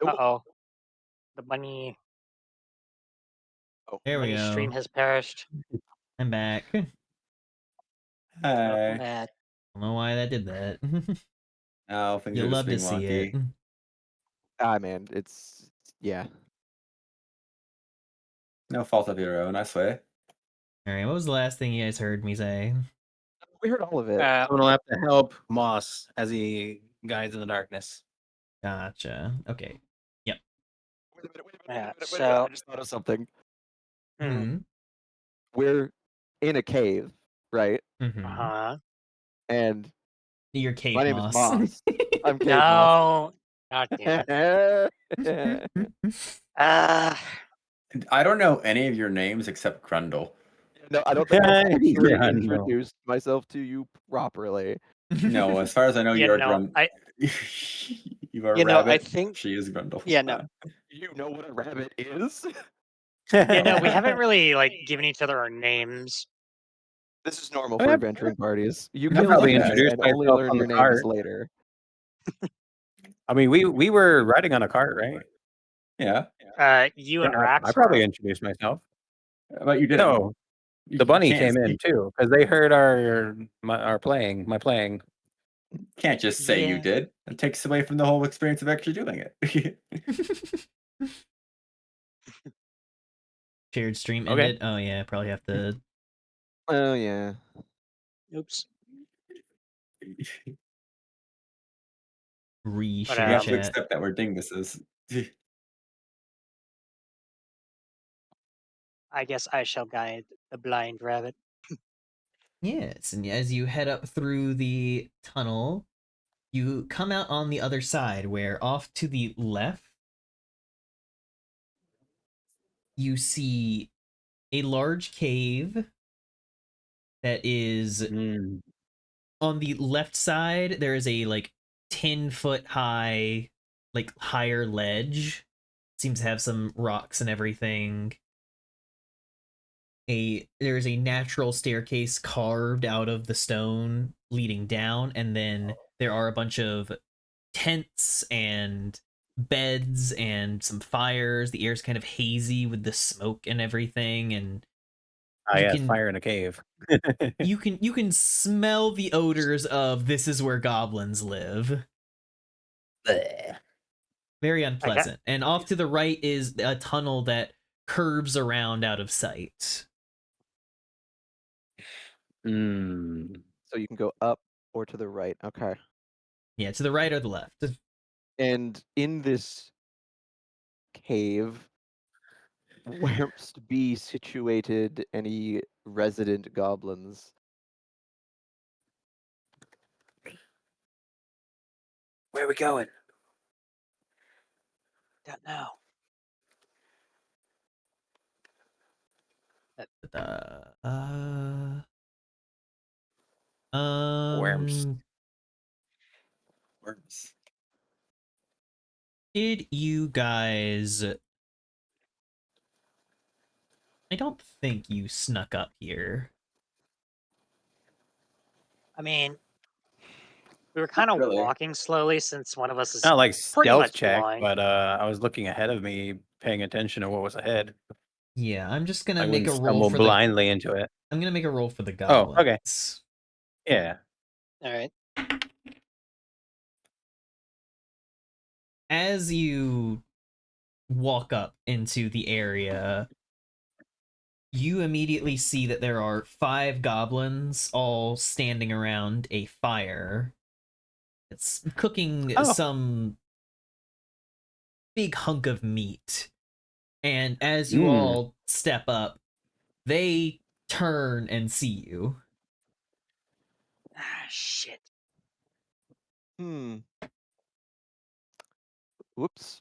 Uh-oh. The bunny Oh, There we stream go. has perished. I'm back. I Hi. That don't know why that did that. Oh, things You'll are just love to being see it. wonky. man, it's yeah. No fault of your own, I swear. Alright, what was the last thing you guys heard me say? We heard all of it. Someone will have to help Moss as he guides in the darkness. Gotcha. Okay. Yep. Wait a minute, wait a minute, Yeah, wait a minute, wait a minute. so- I just thought of something. Hmm. We're in a cave, right? Mm-hmm. uh-huh. And Your cave my name moss. is Moss. I'm Cave Moss. No. God damn it. I don't know any of your names except Grundle. No, I don't think I've actually Yeah, no. introduced myself to you properly. No, as far as I know, Yeah, you're no, Grundle. You are a You know, I rabbit. think- She is Grundle. Yeah, no. You know what a rabbit is? Yeah, no, we haven't really given each other our names. This is normal Oh, for yeah. adventuring parties. You I'll can probably learn introduce and only myself learn on your the names cart. later. I mean, we were riding on a cart, right? Yeah. You and Yeah, Rax I probably were. introduced myself. But you didn't. No, the bunny came in too because they heard my playing. Can't just say you Yeah. did. It takes away from the whole experience of actually doing it. Shared stream Okay. ended. Oh yeah, probably have to Oh yeah. Oops. re-share You have to chat. accept that we're dinguses. I guess I shall guide the blind rabbit. Yes, and as you head up through the tunnel, you come out on the other side where off to the left you see a large cave that is Mm. on the left side. There is a 10-foot high, higher ledge. Seems to have some rocks and everything. There's a natural staircase carved out of the stone leading down, and then there are a bunch of tents and beds and some fires. The air's kind of hazy with the smoke and everything, and Oh You yeah, can- fire in a cave. you can smell the odors of this is where goblins live. Bleh. Very unpleasant. And off to the right is a tunnel that curves around out of sight. Mm. So you can go up or to the right. Okay. Yeah, to the right or the left. And in this cave, where must be situated any resident goblins? Where are we going? Don't know. Worms. Worms. Did you guys... I don't think you snuck up here. I mean, we were kind of Really? walking slowly since one of us is Not like pretty stealth much check, blind. but I was looking ahead of me, paying attention to what was ahead. Yeah, I'm just gonna I make wouldn't a roll stumble for blindly into it. I'm gonna make a roll for the Oh, goblins. okay. Yeah. All right. As you walk up into the area, you immediately see that there are 5 goblins all standing around a fire. It's cooking Oh. some big hunk of meat. And as you all step up, they turn and see you. Ah, shit. Whoops.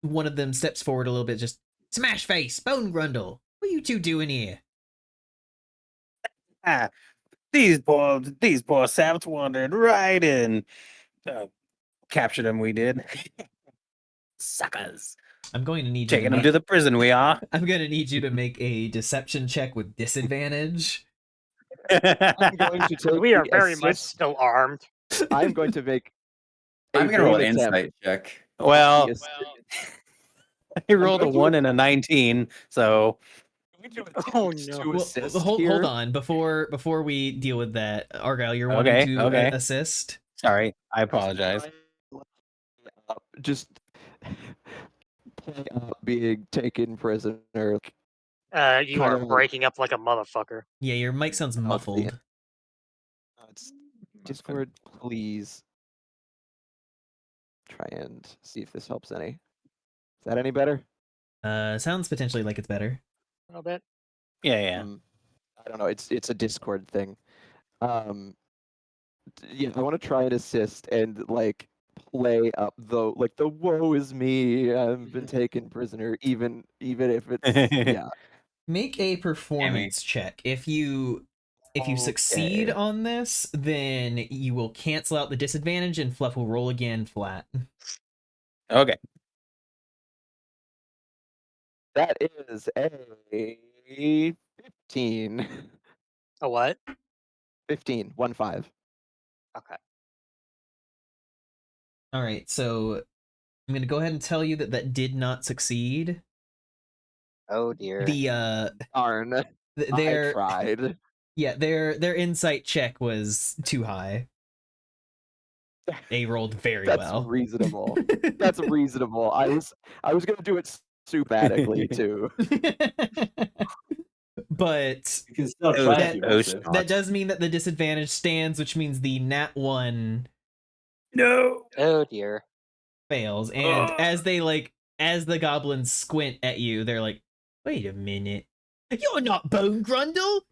One of them steps forward a little bit, just, "Smash face, Bone Grundle, what are you two doing here?" These poor saps wandered right in. Captured them, we did. Suckers. I'm going to need you Taking them to the prison, we are. I'm going to need you to make a deception check with disadvantage. I'm going to take We are the very much assist. still armed. I'm going to make I'm a gonna roll an vain attempt insight check. Well, Yes. he rolled a going to- 1 and a 19, so Can we do Oh, attempts no. to Well, assist hold here? on before we deal with that. Argyle, you're wanting Okay, to okay. assist. sorry. I apologize. Just play up being taken prisoner. You Kind are of- breaking up like a motherfucker. Yeah, your mic sounds Oh, muffled. It's Discord, please. Try and see if this helps any. Is that any better? Sounds potentially like it's better. A little bit. Yeah. I don't know. It's a Discord thing. Yeah, I want to try and assist and like play up the woe is me. I've been taken prisoner, even if it's yeah. Make a performance check. If you succeed Okay. on this, then you will cancel out the disadvantage and Fluff will roll again flat. Okay. That is a 15. A what? 15, 1-5. Okay. All right, so I'm going to go ahead and tell you that did not succeed. Oh dear. The Darn. I their tried. yeah, their insight check was too high. They rolled very That's well. reasonable. That's reasonable. I was gonna do it soupatically too. But You can still Oh, try that- if you want to. oh, that does mean that the disadvantage stands, which means the nat 1 No. Oh dear. fails. And Ugh. as the goblins squint at you, they're like, "Wait a minute, you're not Bone Grundle!"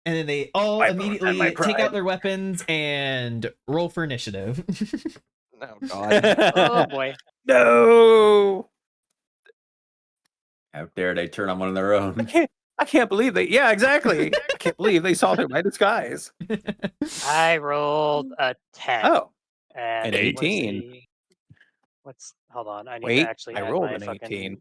And then they all My bone and immediately my take pride. out their weapons and roll for initiative. Oh god. Oh boy. No. How dare they turn on one of their own? I can't believe they. Yeah, exactly. I can't believe they saw through my disguise. I rolled a 10. Oh, And an 18. Hold on. I need wait. to actually I add rolled my an fucking 18.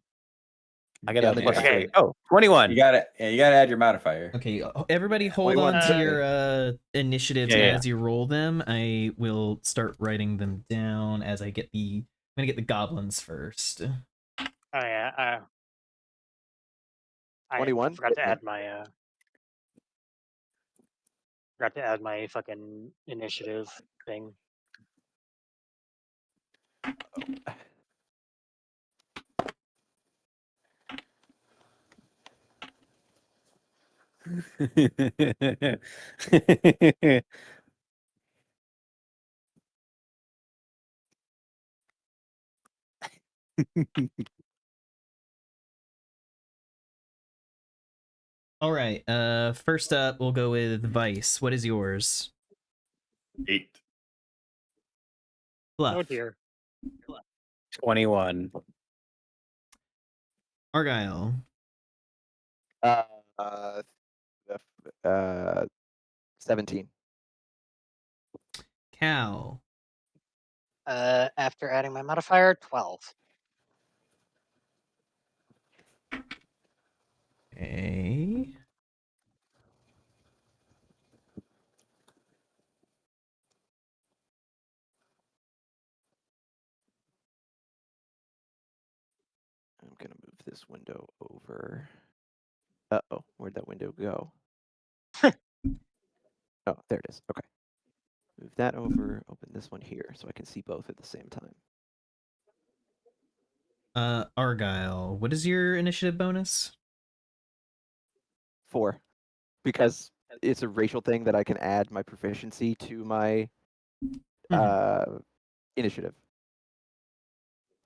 I got a Yeah, plus okay. 3. Oh, 21. You gotta add your modifier. Okay, everybody hold 21 on to to your initiatives Yeah. as you roll them. I will start writing them down as I'm gonna get the goblins first. Oh yeah. I 21? forgot to add my fucking initiative thing. All right. First up, we'll go with Vice. What is yours? 8. Fluff. Oh dear. 21. Argyle. Uh, 17. Cal. After adding my modifier, 12. Okay. I'm gonna move this window over. Uh-oh, where'd that window go? Oh, there it is. Okay. Move that over, open this one here so I can see both at the same time. Argyle. What is your initiative bonus? 4. Because it's a racial thing that I can add my proficiency to my initiative.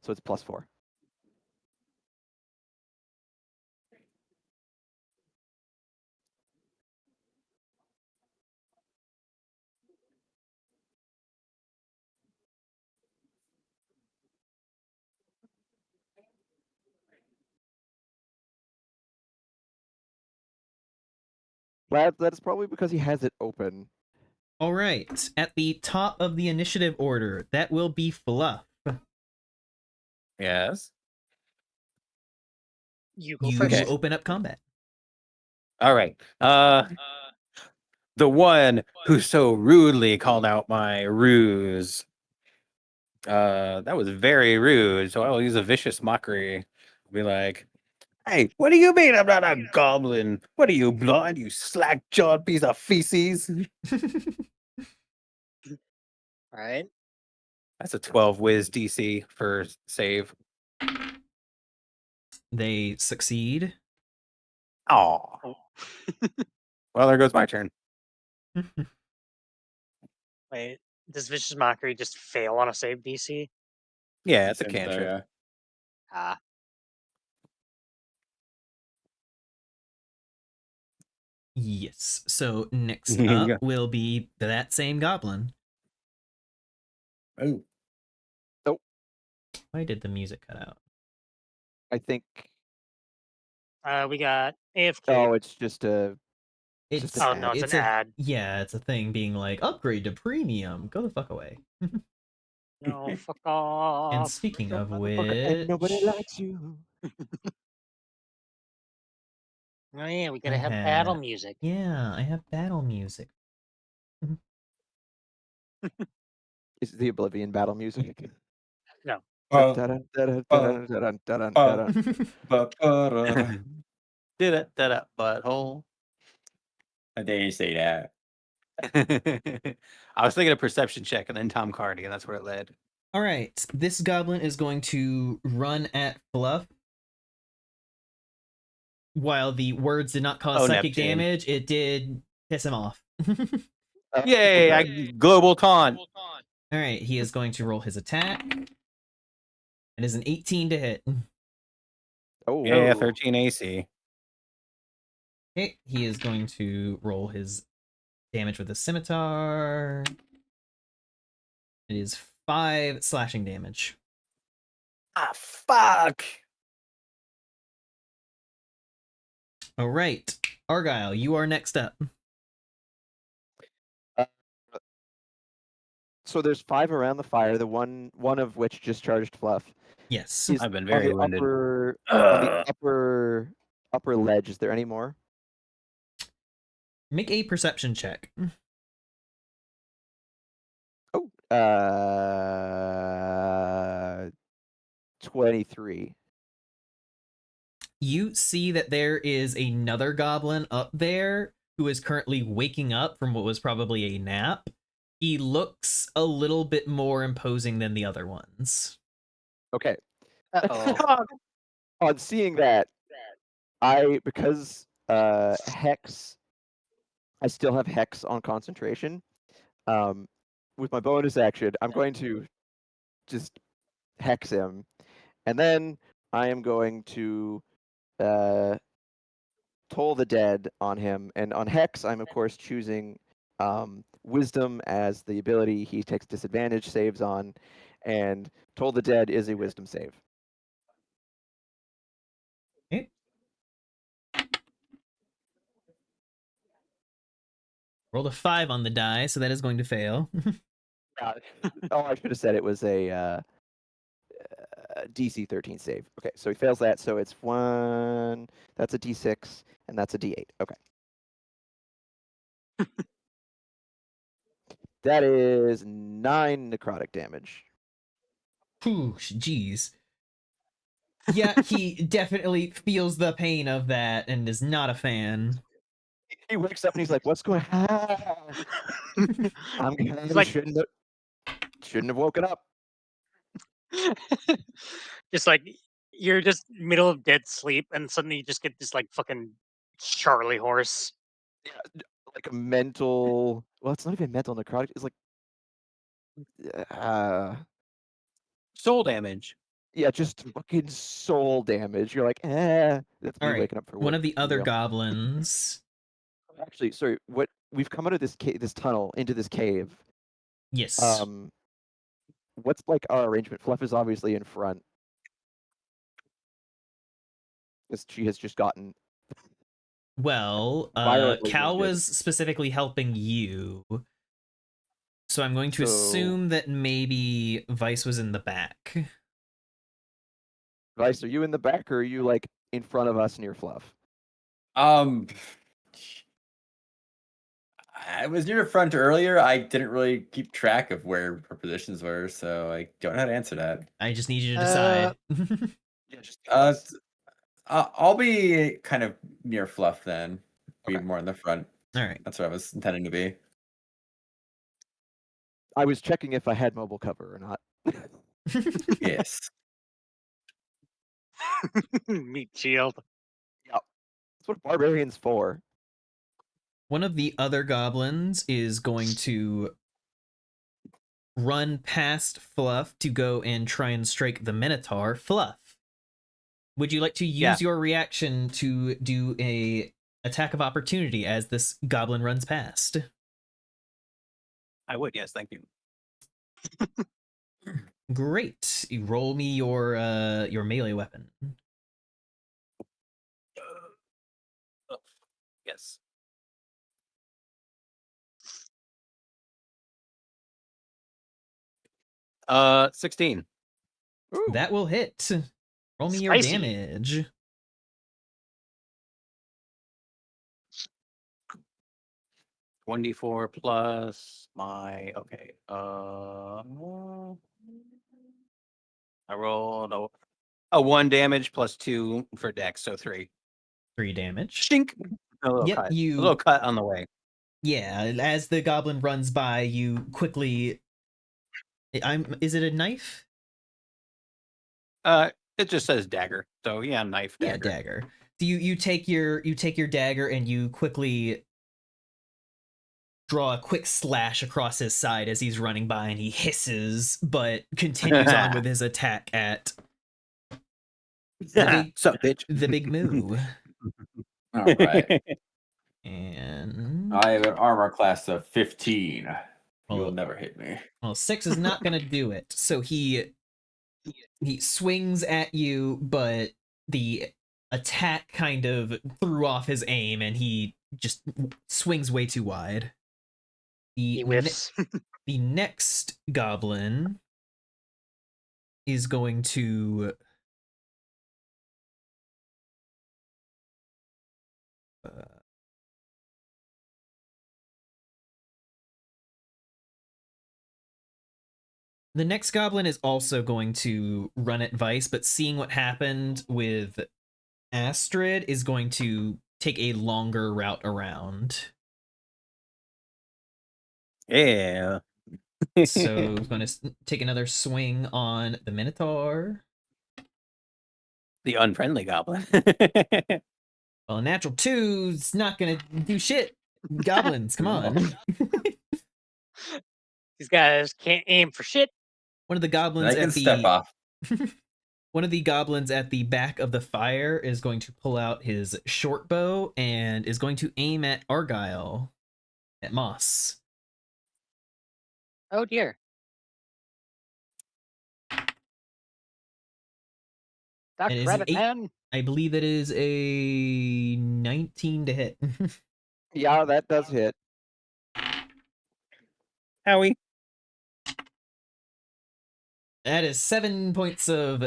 So it's +4. That is probably because he has it open. All right. At the top of the initiative order, that will be Fluff. Yes. You go You first. Okay. open up combat. All right. The one who so rudely called out my ruse That was very rude. So I will use a vicious mockery. I'll be like, "Hey, what do you mean I'm not a goblin? What are you, blind? You slack-jawed piece of feces?" All right. That's a 12 whiz DC for save. They succeed. Oh. Oh. Well, there goes my turn. Wait, does vicious mockery just fail on a save DC? Yeah, it's a Since, cantrip. yeah. Ah, Yes. So next There you up go. will be that same goblin. Oh, Why did the music cut out? I think. we got AFK. Oh, it's just a. It's just an Oh no, it's ad. an ad. Yeah, it's a thing being like upgrade to premium. Go the fuck away. No, fuck off. And speaking of And nobody which, likes you. Oh yeah, we gotta I have battle had- music. yeah, I have battle music. Is it the Oblivion battle music? No. Dun, dun, dun, dun, dun, dun, dun, dun. ba-ba-da-da. Did it, butthole. I think you say that. I was thinking a perception check and then Tom Cardy, and that's where it led. All right, this goblin is going to run at Fluff. While the words did not cause Oh, psychic Neptune. damage, it did piss him off. Yay! I global taunt. All right, he is going to roll his attack. It is an 18 to hit. Oh, Yeah, 13 AC. Okay, he is going to roll his damage with a scimitar. It is 5 slashing damage. Ah, fuck. All right, Argyle, you are next up. so there's 5 around the fire. The one of which just charged Fluff. Yes. Is I've been on very the wounded. on the upper ledge. Is there any more? Make a perception check. Oh, 23. You see that there is another goblin up there who is currently waking up from what was probably a nap. He looks a little bit more imposing than the other ones. Okay. Uh-oh. On seeing that, because Hex, I still have Hex on concentration. With my bonus action, I'm going to just Hex him, and then I am going to Toll the Dead on him. And on Hex, I'm of course choosing Wisdom as the ability he takes disadvantage saves on, and Toll the Dead is a Wisdom save. Okay. Rolled a 5 on the die, so that is going to fail. Oh, I should have said it was a DC 13 save. Okay, so he fails that, so it's 1. That's a D6, and that's a D8. Okay. That is 9 necrotic damage. Whew, jeez. Yeah, he definitely feels the pain of that and is not a fan. He wakes up and he's like, "What's going on? I'm It's like- shouldn't have woken up." Just like you're just middle of dead sleep, and suddenly you just get this like fucking Charlie horse. Yeah, like a mental. Well, it's not even mental necrotic. It's like, Soul damage. yeah, just fucking soul damage. You're like, eh. That's me All right, waking up for one work of the for other real. goblins. Actually, sorry. What we've come out of this this tunnel into this cave. Yes. What's like our arrangement? Fluff is obviously in front. Because she has just gotten. Well, violently Cal wounded. was specifically helping you. So I'm going to So- assume that maybe Vice was in the back. Vice, are you in the back or are you like in front of us near Fluff? I was near the front earlier. I didn't really keep track of where her positions were, so I don't know how to answer that. I just need you to Uh, decide. Yeah, just I'll be kind of near Fluff then. Be Okay. more in the front. All right. That's what I was intending to be. I was checking if I had mobile cover or not. Yes. meat shield. Yep. That's what barbarian's for. One of the other goblins is going to run past Fluff to go and try and strike the Minotaur. Fluff, would you like to use your reaction to do a attack of opportunity as this goblin runs past? I would, yes, thank you. Great. You roll me your melee weapon. Yes. Uh, 16. Ooh. That will hit. Roll me your Spicy. damage. 1d4 plus my I rolled a 1 damage plus 2 for dex, so 3. 3 damage. Shink. A little Yep, cut. A you. little cut on the way. Yeah, as the goblin runs by, you quickly. Is it a knife? It just says dagger. So yeah, knife dagger. Yeah, dagger. So you take your dagger and you quickly draw a quick slash across his side as he's running by, and he hisses, but continues on with his attack at Sup, bitch. the big moo. All right. And I have an armor class of 15. You Well, will never hit me. well, 6 is not gonna do it. So he swings at you, but the attack kind of threw off his aim, and he just swings way too wide. He whiffs. The next goblin is going to the next goblin is also going to run at Vice, but seeing what happened with Astrid is going to take a longer route around. Yeah. So he's going to take another swing on the Minotaur. The unfriendly goblin. Well, a natural 2 is not going to do shit. Goblins, come on. These guys can't aim for shit. One of the And goblins I can at step the off. one of the goblins at the back of the fire is going to pull out his short bow and is going to aim at Argyle, at Moss. Oh dear. It Dr. is an Rabbit 8. Man. I believe it is a 19 to hit. Yeah, that does hit. Howie. That is 7 points of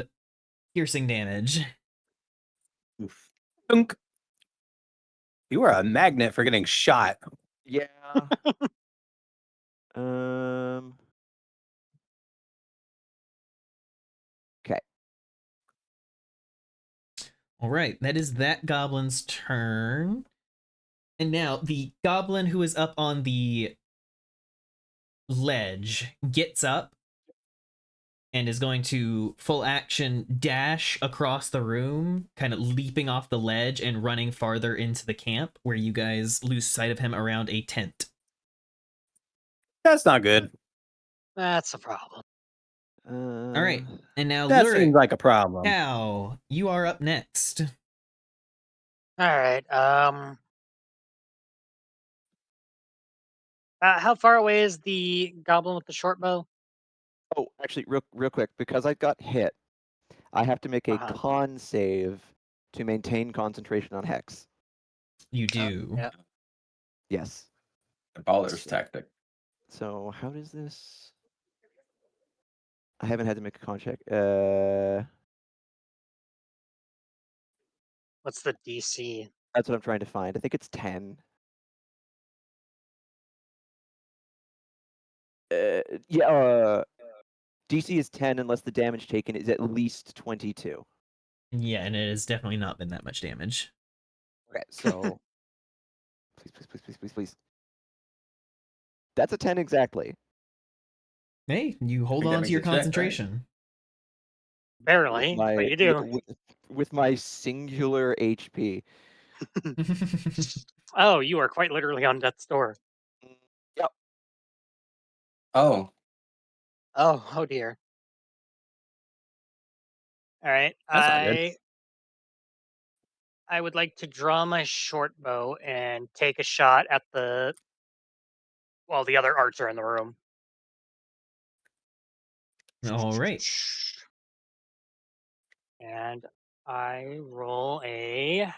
piercing damage. Oof. Dunk. You are a magnet for getting shot. Yeah. um. Okay. All right, that is that goblin's turn. And now the goblin who is up on the ledge gets up and is going to full action dash across the room, kind of leaping off the ledge and running farther into the camp, where you guys lose sight of him around a tent. That's not good. That's a problem. All right, and now That Lurik, seems like a problem. Cal, you are up next. All right. How far away is the goblin with the short bow? Oh, actually, real quick, because I got hit, I have to make a Uh-huh. con save to maintain concentration on hex. You do. Yeah. Yes. The baller's tactic. So how does this? I haven't had to make a con check. What's the DC? That's what I'm trying to find. I think it's 10. Yeah. DC is 10 unless the damage taken is at least 22. Yeah, and it has definitely not been that much damage. Okay, so please. That's a 10 exactly. Hey, you hold think that on to makes your it check, right? concentration. Barely, but you do. With my singular HP. Oh, you are quite literally on death's door. Yep. Oh, Oh dear. All right, That's not good. I would like to draw my short bow and take a shot at the other archer in the room. All right. And I roll a.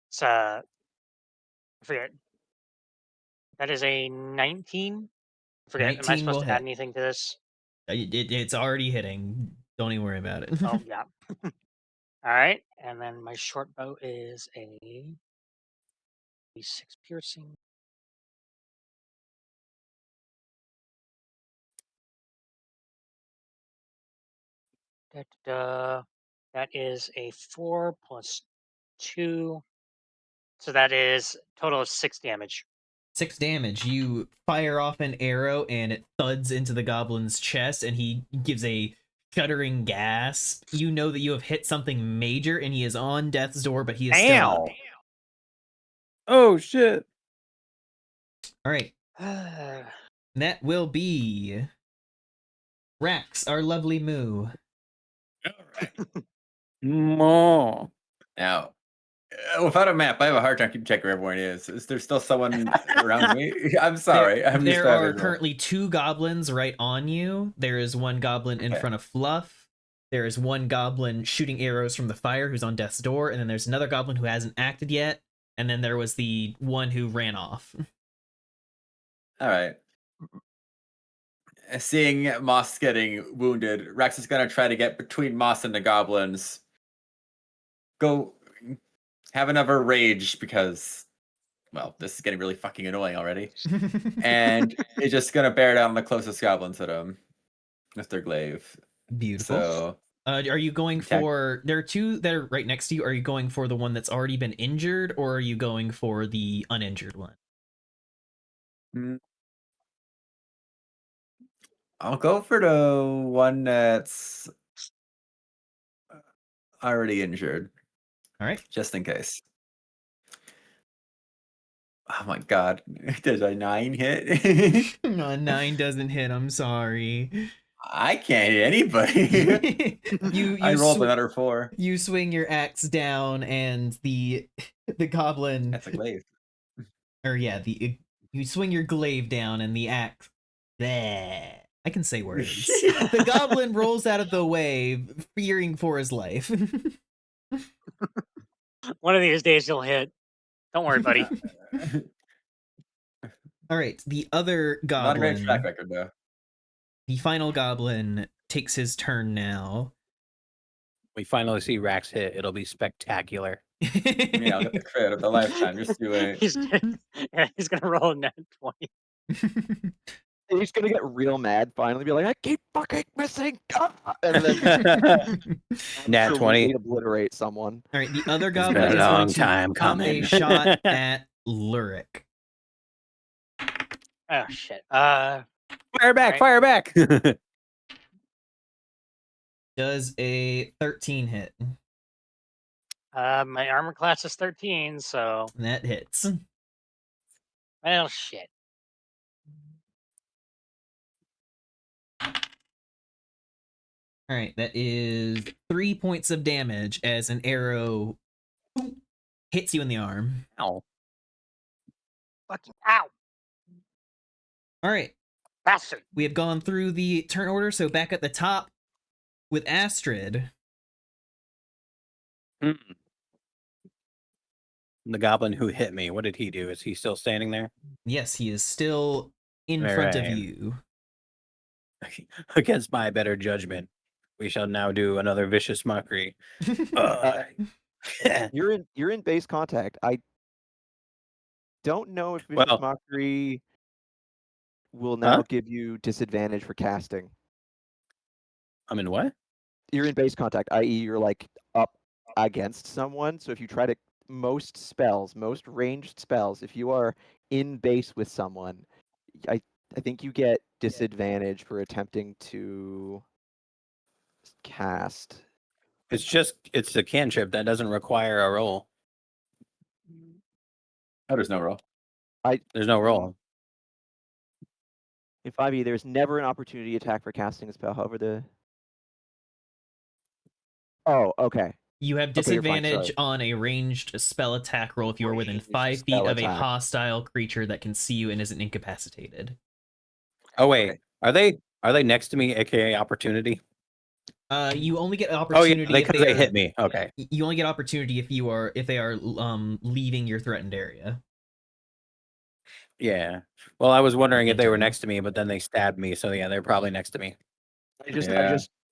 It's I forget. That is a 19. I forget. Am I 19 supposed will to add hit. anything to this? It's already hitting. Don't even worry about it. Oh yeah. All right, and then my short bow is a 6 piercing. That is a 4 plus 2. So that is total of 6 damage. 6 damage. You fire off an arrow and it thuds into the goblin's chest, and he gives a shuddering gasp. You know that you have hit something major, and he is on death's door, but he is still up. Ow. Oh shit. All right. That will be Rax, our lovely Moo. all right. More. Now, without a map, I have a hard time keeping track of where everyone is. Is there still someone around me? I'm sorry. I'm used There to are having currently 2 goblins right on you. There is one goblin in Okay. front of Fluff. There is one goblin shooting arrows from the fire who's on death's door, and then there's another goblin who hasn't acted yet, and then there was the one who ran off. All right. Seeing Moss getting wounded, Rex is gonna try to get between Moss and the goblins. Go have another rage because, well, this is getting really fucking annoying already. And it's just gonna bear down on the closest goblin to them with their glaive. Beautiful. So Are you going attack. for... There are 2 that are right next to you. Are you going for the one that's already been injured, or are you going for the uninjured one? I'll go for the one that's already injured, All right. just in case. Oh my god, does a 9 hit? No, 9 doesn't hit. I'm sorry. I can't hit anybody. you I rolled another 4. You swing your axe down, and the goblin, That's a glaive. or yeah, you swing your glaive down, and the axe. Bleh. I can say words. The goblin rolls out of the way, fearing for his life. One of these days you'll hit. Don't worry, buddy. All right, the other Not a great track goblin, record though. the final goblin, takes his turn now. We finally see Rax hit. It'll be spectacular. Yeah, I'll get the credit of the lifetime. Just do it. He's gonna roll a net 20. He's gonna get real mad finally, be like, I keep fucking missing! And then Nat 20. obliterate someone. All right, the other It's goblin been a is going long to time pop a coming. shot at Lurik. Oh shit. Fire back! Right. Fire back! Does a 13 hit? My armor class is 13, so That hits. well shit. All right, that is 3 points of damage as an arrow hits you in the arm. Ow. Fucking ow, All right, bastard. we have gone through the turn order, so back at the top with Astrid. The goblin who hit me, what did he do? Is he still standing there? Yes, he is still in All front of right. you. Against my better judgment, we shall now do another vicious mockery. You're in base contact. I don't know if vicious Well- mockery will now Huh? give you disadvantage for casting. I'm in what? You're in base contact, i.e., you're like up against someone. So if you try to most ranged spells, if you are in base with someone, I think you get disadvantage for attempting to cast. It's a cantrip that doesn't require a roll. Oh, there's no roll. There's no roll. In 5e, there's never an opportunity attack for casting a spell. However, the okay. You have Okay, you're fine, disadvantage sorry. on a ranged spell attack roll if you are within Ranged 5 feet spell of a attack. hostile creature that can see you and isn't incapacitated. Oh wait, Okay. are they next to me, aka opportunity? You only get Oh yeah, opportunity if they hit me. Okay. You only get opportunity if they are leaving your threatened area. Yeah. Well, I was wondering if they were Entering. next to me, but then they stabbed me. So yeah, they're probably next to me.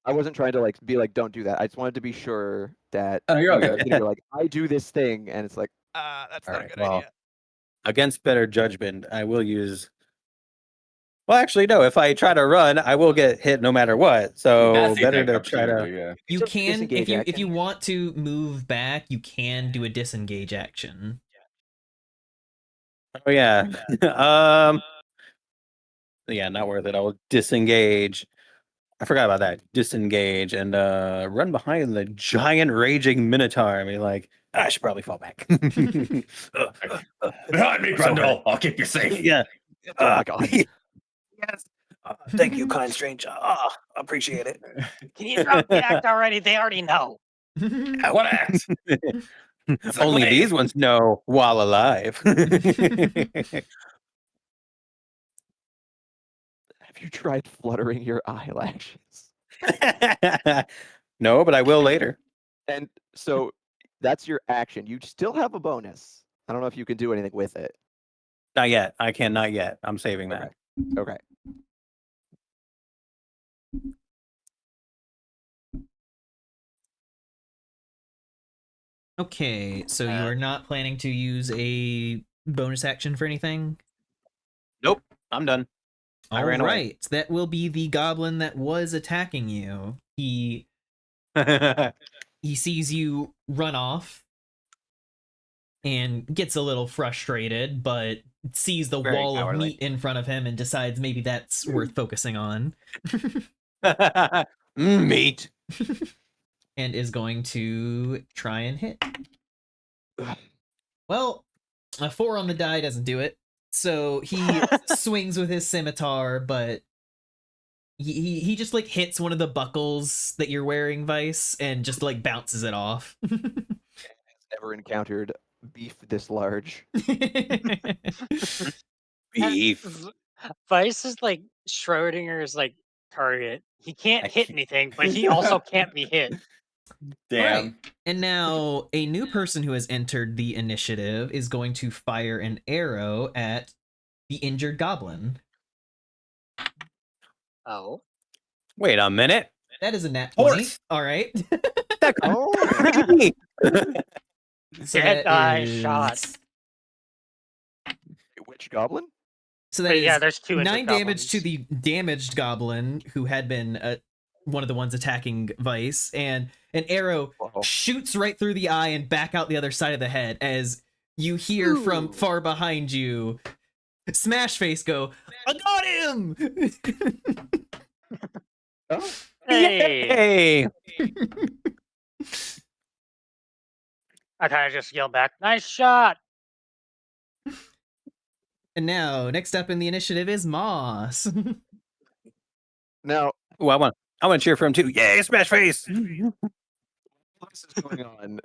I wasn't trying to like be like, don't do that. I just wanted to be sure that Oh, you're all you good. know, you're like, I do this thing, and it's like, that's All not right. a good Well, idea. against better judgment, I will use. Well, actually, no. If I try to run, I will get hit no matter what. So That's the better attack to try to. opportunity, yeah. You It's a can disengage if you action. want to move back, you can do a disengage action. Oh yeah. Yeah, not worth it. I'll disengage. I forgot about that. Disengage and run behind the giant raging minotaur. I mean, like, I should probably fall back. Behind me, Grundle. I'll keep you safe. Yeah. Oh my god. Yes. Thank you, kind stranger. Appreciate it. Can you drop the act already? They already know. What act? Only glaive. these ones know while alive. Have you tried fluttering your eyelashes? No, but I will later. And so that's your action. You still have a bonus. I don't know if you can do anything with it. Not yet. I can not yet. I'm saving that. Okay. Okay, so you are not planning to use a bonus action for anything? Nope. I'm done. I All ran away. right, that will be the goblin that was attacking you. He sees you run off and gets a little frustrated, but sees the Very wall of cowardly. meat in front of him and decides maybe that's worth focusing on. Meat. And is going to try and hit. Well, a 4 on the die doesn't do it. So he swings with his scimitar, but he just like hits one of the buckles that you're wearing, Vice, and just like bounces it off. Never encountered beef this large. Beef. Vice is like Schrodinger's like target. He can't I hit can't- anything, but he also can't be hit. Damn. Right. And now a new person who has entered the initiative is going to fire an arrow at the injured goblin. Oh. Wait a minute. That is a nat 20. Horse. All right. That Oh. me. So Dead that eye is- shot. Which goblin? So that But is yeah, there's 2 9 injured damage to goblins. the damaged goblin who had been one of the ones attacking Vice, and an arrow shoots right through the eye and back out the other side of the head as you hear from Ooh. far behind you Smash Face go, I got him! Oh. Hey. Hey. I kind of just yelled back, "Nice shot!" And now, next up in the initiative is Moss. Now, Oh, I want to cheer for him too. Yay, smash face. what is going on?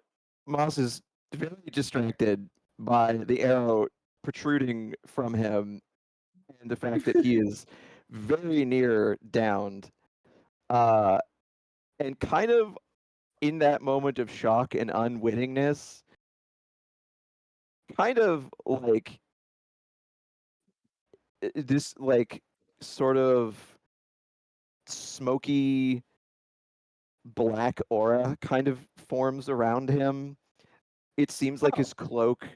Moss is very distracted by the arrow protruding from him and the fact that he is very near downed. And kind of in that moment of shock and unwittingness, kind of like this like sort of smoky black aura kind of forms around him. It seems like his cloak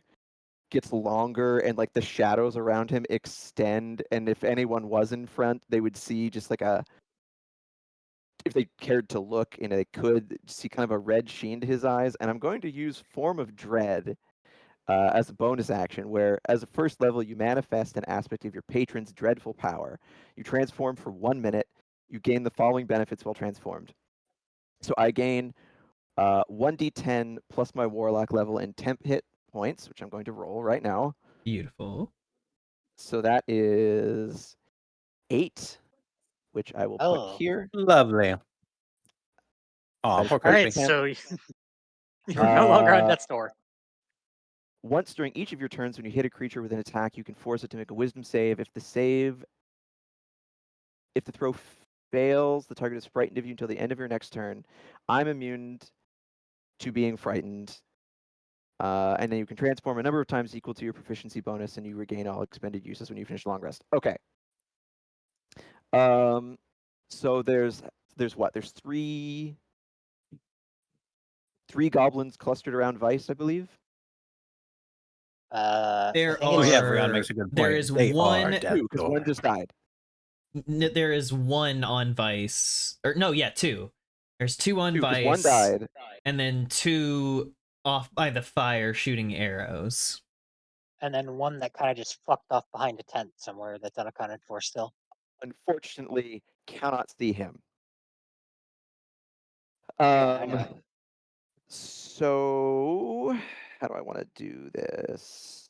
gets longer and like the shadows around him extend, and if anyone was in front, they would see just like if they cared to look, they could see kind of a red sheen to his eyes. And I'm going to use Form of Dread as a bonus action, where as a first level, you manifest an aspect of your patron's dreadful power. You transform for 1 minute. You gain the following benefits while transformed. So I gain 1d10 plus my warlock level and temp hit points, which I'm going to roll right now. Beautiful. So that is 8, which I will put Oh. here. Lovely. Oh, That is poor All right, Crispy. so you're no longer on Uh, death's door. Once during each of your turns, when you hit a creature with an attack, you can force it to make a wisdom save. If the throw fails, the target is frightened of you until the end of your next turn. I'm immune to being frightened. And then you can transform a number of times equal to your proficiency bonus, and you regain all expended uses when you finish long rest. Okay. So there's what? There's three goblins clustered around Vice, I believe. I There think Oh it's yeah, Rion makes are a good there point. is They are one death Because one door. just died. there is one on Vice, or no, yeah, two. There's two on Because Vice, one died. and then two off by the fire shooting arrows. and then one that kind of just fucked off behind a tent somewhere that's unaccounted for still. Unfortunately, cannot see him. Yeah, I know. So how do I want to do this?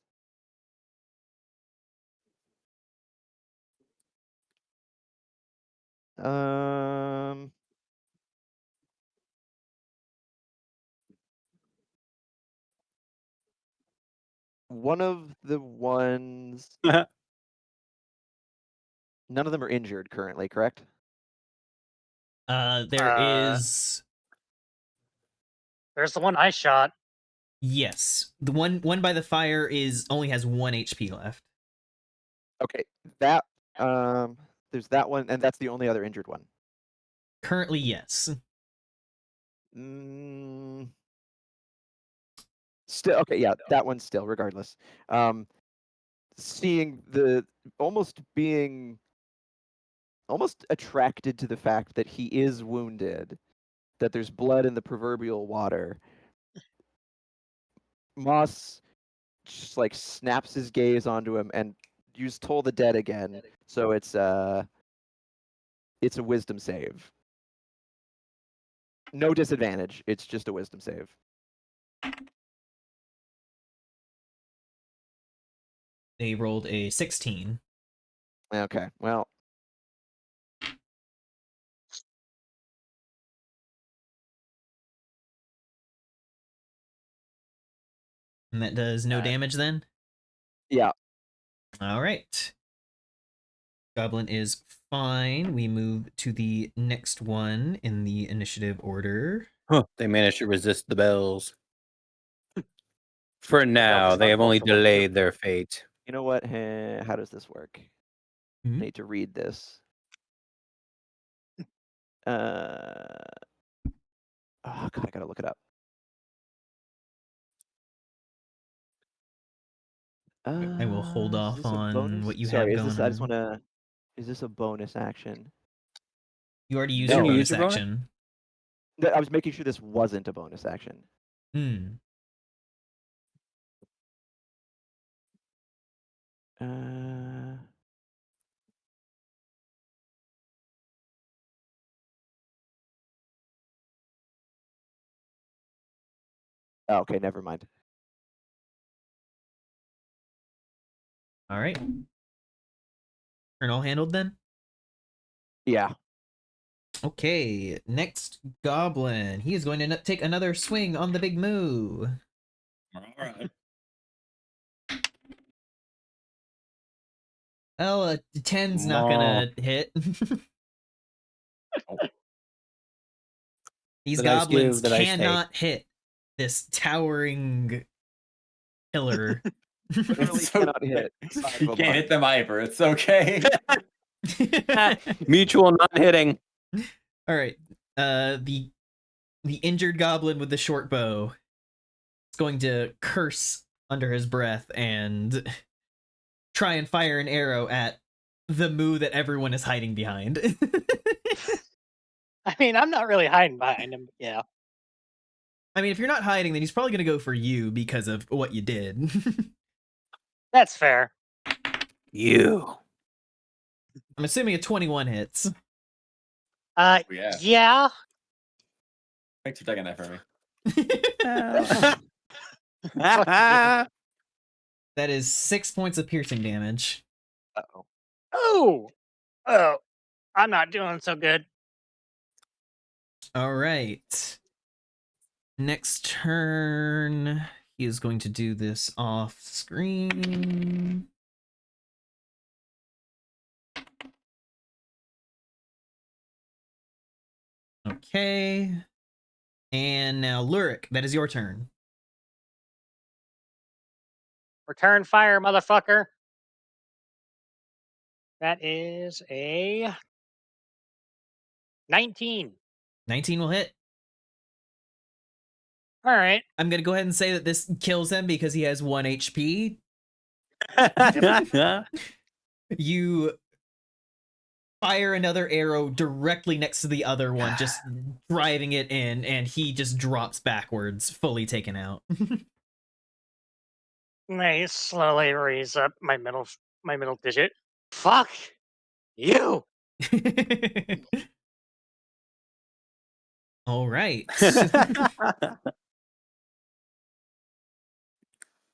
One of the ones, none of them are injured currently, correct? There is There's the one I shot. yes, the one by the fire only has 1 HP left. Okay, that there's that one, and that's the only other injured one. Currently, yes. Still okay, yeah, that one's still regardless. Seeing the being almost attracted to the fact that he is wounded, that there's blood in the proverbial water. Moss just like snaps his gaze onto him and use Toll the Dead again. So it's a wisdom save. No disadvantage. It's just a wisdom save. They rolled a 16. Okay, well. And that does no damage then? Yeah. All right. Goblin is fine. We move to the next one in the initiative order. Huh, they managed to resist the bells. For Well, now, just they have only unfortunate. delayed their fate. You know what? How does this work? Mhm. I need to read this. Oh god, I gotta look it up. I will hold Is off this a on bonus? what you Sorry, have is going this? I just on. wanna. Is this a bonus action? You already used Didn't your you bonus use your bonus? action. I was making sure this wasn't a bonus action. Hmm. Oh, okay, never mind. All right. Turn all handled then? Yeah. Okay, next goblin. He is going to take another swing on the big moo. All right. Well, a 10's not No. gonna hit. Oh. These The nice goblins give, the nice take. cannot hit this towering pillar. Literally So- cannot hit. You can't hit them either. It's okay. Mutual non-hitting. All right. The injured goblin with the short bow is going to curse under his breath and try and fire an arrow at the moo that everyone is hiding behind. I mean, I'm not really hiding behind him. But yeah. I mean, if you're not hiding, then he's probably going to go for you because of what you did. That's fair. You. I'm assuming a 21 hits. Yeah. Yeah. Thanks for taking that for me. That is 6 points of piercing damage. Uh-oh. Oh, I'm not doing so good. All right. Next turn, he is going to do this off screen. Okay. And now, Lurik, that is your turn. Return fire, motherfucker. That is a 19. 19 will hit. All right. I'm going to go ahead and say that this kills him because he has 1 HP. You fire another arrow directly next to the other one, just driving it in, and he just drops backwards, fully taken out. I slowly raise up my middle digit. Fuck you. All right.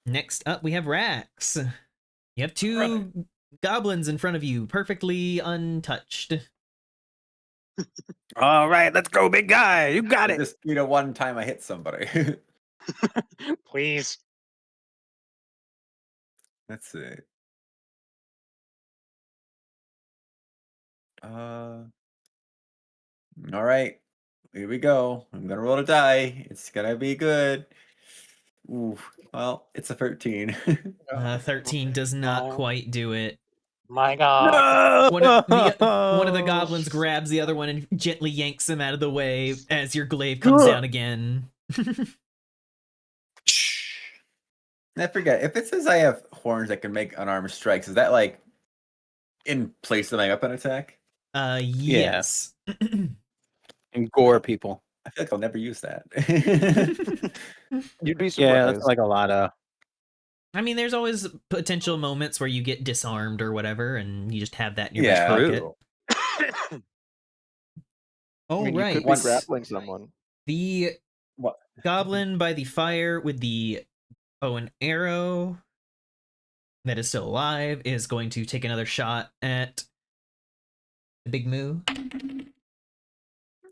Next up, we have Rax. You have two goblins in front of you, perfectly untouched. All right, let's go, big guy. You got it. Just one time I hit somebody. Please. Let's see. All right. Here we go. I'm gonna roll a die. It's gonna be good. Ooh. Well, it's a 13. 13 does not quite do it. My God. One of the goblins grabs the other one and gently yanks him out of the way as your glaive comes down again. I forget if it says I have horns that can make unarmed strikes. Is that like in place of my weapon attack? Yes. And gore people. I feel like I'll never use that. You'd be Yeah, surprised. that's like a lot of. I mean, there's always potential moments where you get disarmed or whatever, and you just have that in your Yeah, back true. pocket. I mean, you could Right. be grappling someone. The What? goblin by the fire with the bow and arrow that is still alive is going to take another shot at the big moo.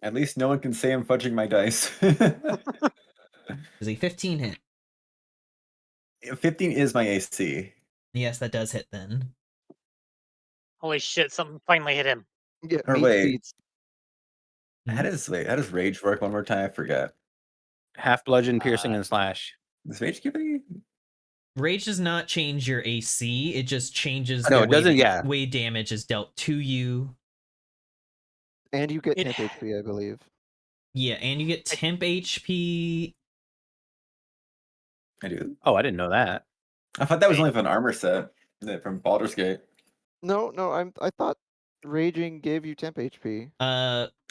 At least no one can say I'm fudging my dice. Is a 15 hit. 15 is my AC. Yes, that does hit then. Holy shit, something finally hit him. Yeah, Or meat wait. beats. How does rage work one more time? I forgot. Half bludgeon, piercing, and slash. Does rage give any? Rage does not change your AC. It just changes No, the it doesn't. Yeah. way damage is dealt to you. And you get It- temp HP, I believe. Yeah, and you get temp HP. I do. Oh, I didn't know that. I thought that was only for an armor set from Baldur's Gate. No, I thought raging gave you temp HP.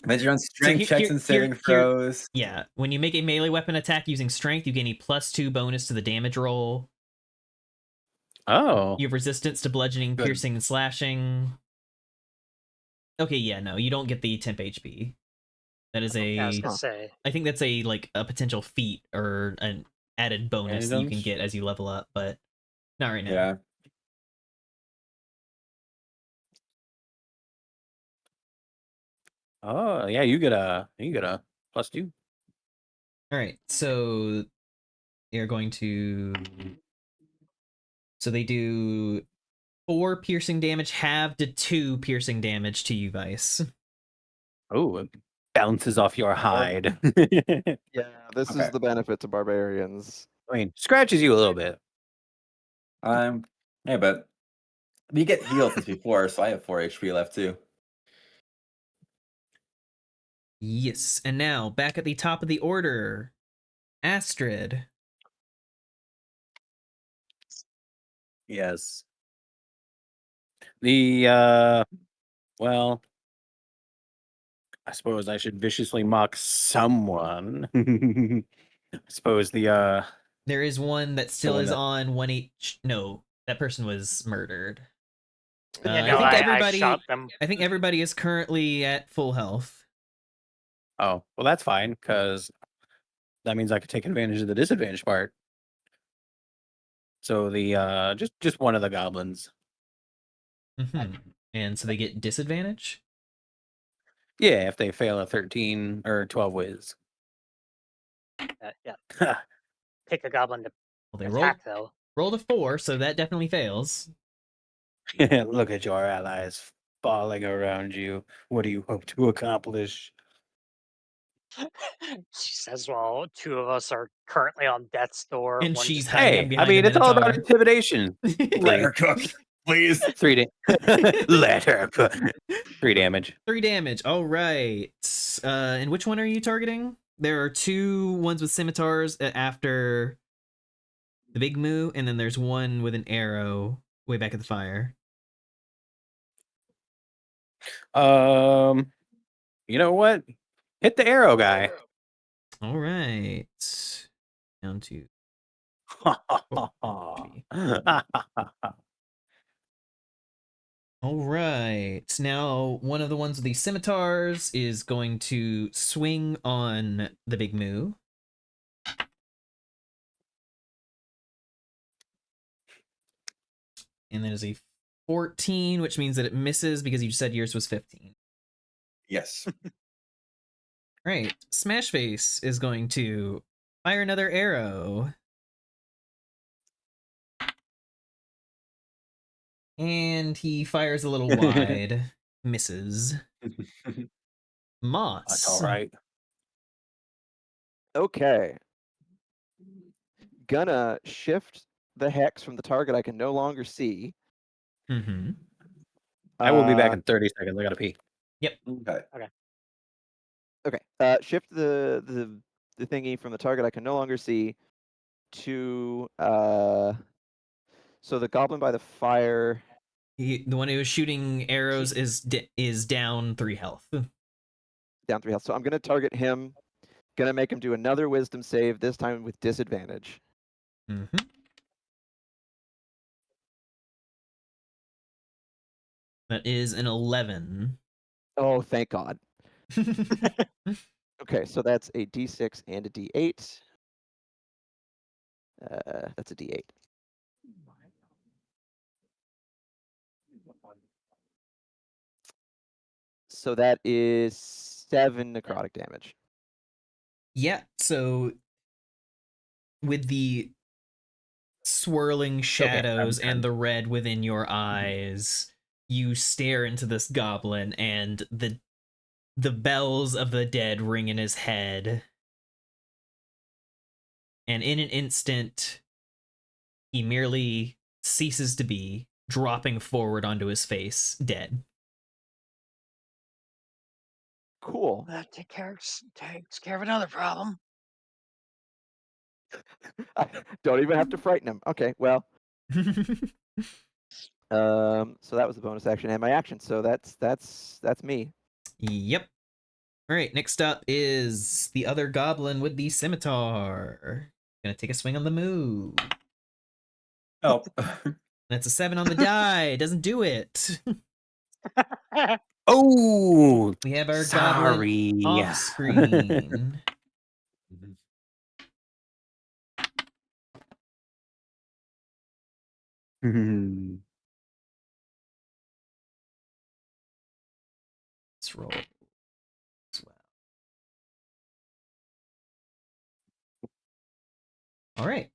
Measure on strength here- checks here- and saving here- throws. Yeah, when you make a melee weapon attack using strength, you gain a +2 bonus to the damage roll. Oh. You have resistance to bludgeoning, Good. piercing, and slashing. Okay, yeah, no, you don't get the temp HP. That is I was a. gonna say. I think that's a potential feat or an added bonus that you can Randoms? get as you level up, but not right now. Yeah. Oh, yeah. You get a +2. All right, so they're going to. So they do 4 piercing damage, halved to 2 piercing damage to you guys. Oh, it bounces off your hide. Yeah, this Okay. is the benefit to barbarians. I mean, scratches you a little bit. Yeah, but you get healed since before, so I have 4 HP left too. Yes, and now back at the top of the order, Astrid. Yes. The well, I suppose I should viciously mock someone. I suppose the There is one that still someone is that on 1 H. No, that person was murdered. Yeah, I no, think I shot everybody. them. I think everybody is currently at full health. oh well that's fine because that means I could take advantage of the disadvantage part. So the just one of the goblins. And so they get disadvantage. Yeah, if they fail a 13 or 12 whiz. Yeah, pick a goblin to Well, they attack though. rolled a 4, so that definitely fails. Look at your allies falling around you. What do you hope to accomplish? She says, "Well, two of us are currently on death's door. And One she's just hiding Hey, I behind a mean, it's all about minotaur. intimidation. Let her cook, please. 3 Let her cook. 3 damage. 3 damage. All right. And which one are you targeting? There are 2 ones with scimitars after the big moo, and then there's one with an arrow way back at the fire. You know what? Hit the arrow guy. All right. Down to all right. Now, one of the ones with the scimitars is going to swing on the big moo. And that is a 14, which means that it misses because you said yours was 15. Yes. Right. Smash Face is going to fire another arrow. And he fires a little wide. Misses. Moss. That's all right. Okay. Gonna shift the hex from the target I can no longer see. Mm-hmm. I will be back in 30 seconds. I gotta pee. Yep. Okay. Okay. Shift the thingy from the target I can no longer see to so the goblin by the fire. The one who was shooting arrows is down 3 health. Down 3 health. So I'm gonna target him. Gonna make him do another wisdom save, this time with disadvantage. Mm-hmm. That is an 11. Oh, thank God. Okay, so that's a D6 and a D8. That's a D8. So that is 7 necrotic damage. Yeah, so with the swirling shadows and the red within your eyes, you stare into this goblin, and the bells of the dead ring in his head. And in an instant, he merely ceases to be, dropping forward onto his face, dead. Cool. That takes care of another problem. I don't even have to frighten him. Okay, well. So that was the bonus action and my action. So that's me. Yep. All right, next up is the other goblin with the scimitar. Gonna take a swing on the move. Oh. That's a 7 on the die. Doesn't do it. Oh, We have our sorry. goblin off screen. Let's roll as well. All right.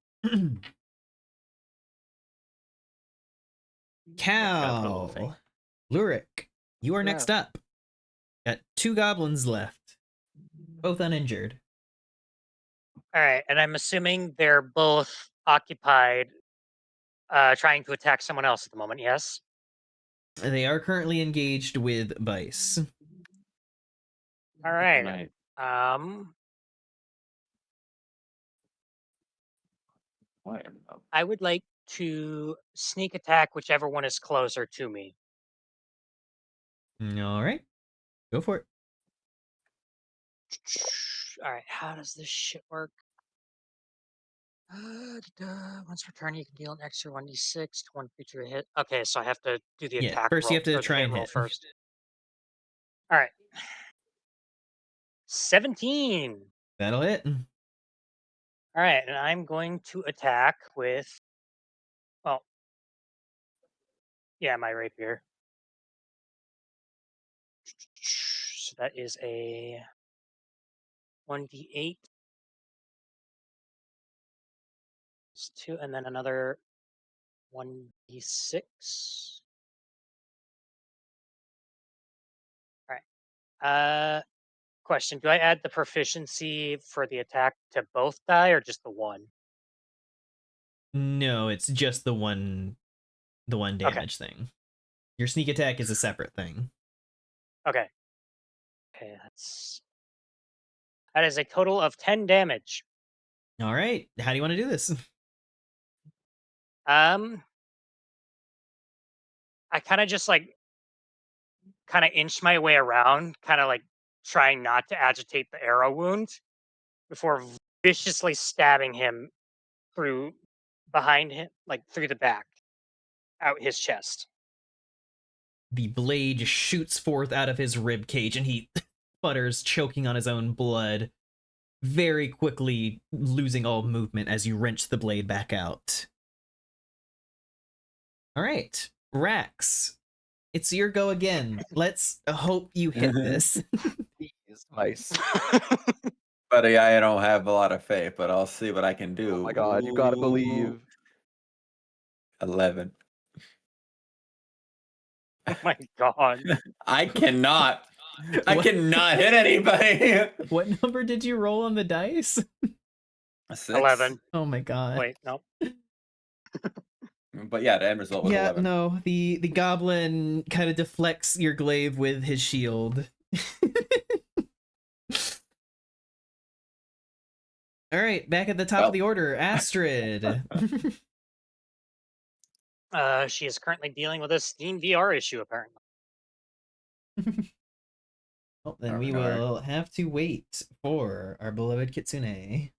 Cal. Lurik, you are next up. Got 2 goblins left, both uninjured. All right, and I'm assuming they're both occupied trying to attack someone else at the moment. Yes. They are currently engaged with Vice. All right. I would like to sneak attack whichever one is closer to me. All right, go for it. All right, how does this shit work? Once per turn, you can deal an extra 1d6 to one creature hit. Okay, so I have to do the Yeah, attack first you roll have to or the try hit and roll hit. first. All right, 17. That'll hit. All right, and I'm going to attack with, well, yeah, my rapier. So that is a 1d8. It's 2, and then another 1d6. All right. Question: do I add the proficiency for the attack to both die or just the one? No, it's just the one Okay. damage thing. Your sneak attack is a separate thing. Okay. Okay, that is a total of 10 damage. All right, how do you want to do this? I kind of just like kind of inch my way around, kind of like trying not to agitate the arrow wound before viciously stabbing him through behind him, like through the back, out his chest. The blade shoots forth out of his rib cage, and he sputters, choking on his own blood, very quickly losing all movement as you wrench the blade back out. All right, Rax, it's your go again. Let's hope you hit this. Jeez, Vice. Buddy, I don't have a lot of faith, but I'll see what I can do. Oh my god, you gotta Ooh, believe. 11. Oh my god. I cannot. I What? cannot hit anybody. What number did you roll on the dice? 6. 11. Oh my god. Wait, no. But yeah, the end result was Yeah, 11. no, the goblin kind of deflects your glaive with his shield. All right, back at the top Well. of the order, Astrid. She is currently dealing with a Steam VR issue, apparently. Well, then Darn we hard. will have to wait for our beloved Kitsune.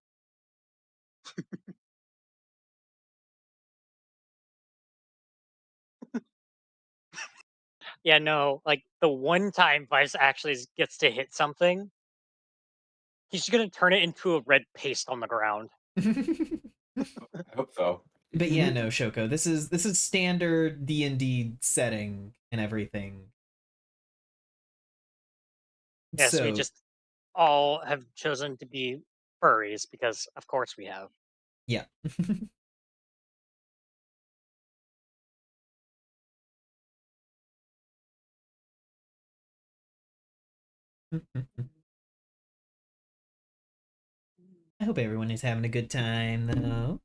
Yeah, no, like the one time Vice actually gets to hit something, he's gonna turn it into a red paste on the ground. I hope so. But yeah, no, Shoko. This is standard D&D setting and everything. Yes, we So just all have chosen to be furries because, of course, we have. yeah. I hope everyone is having a good time, though.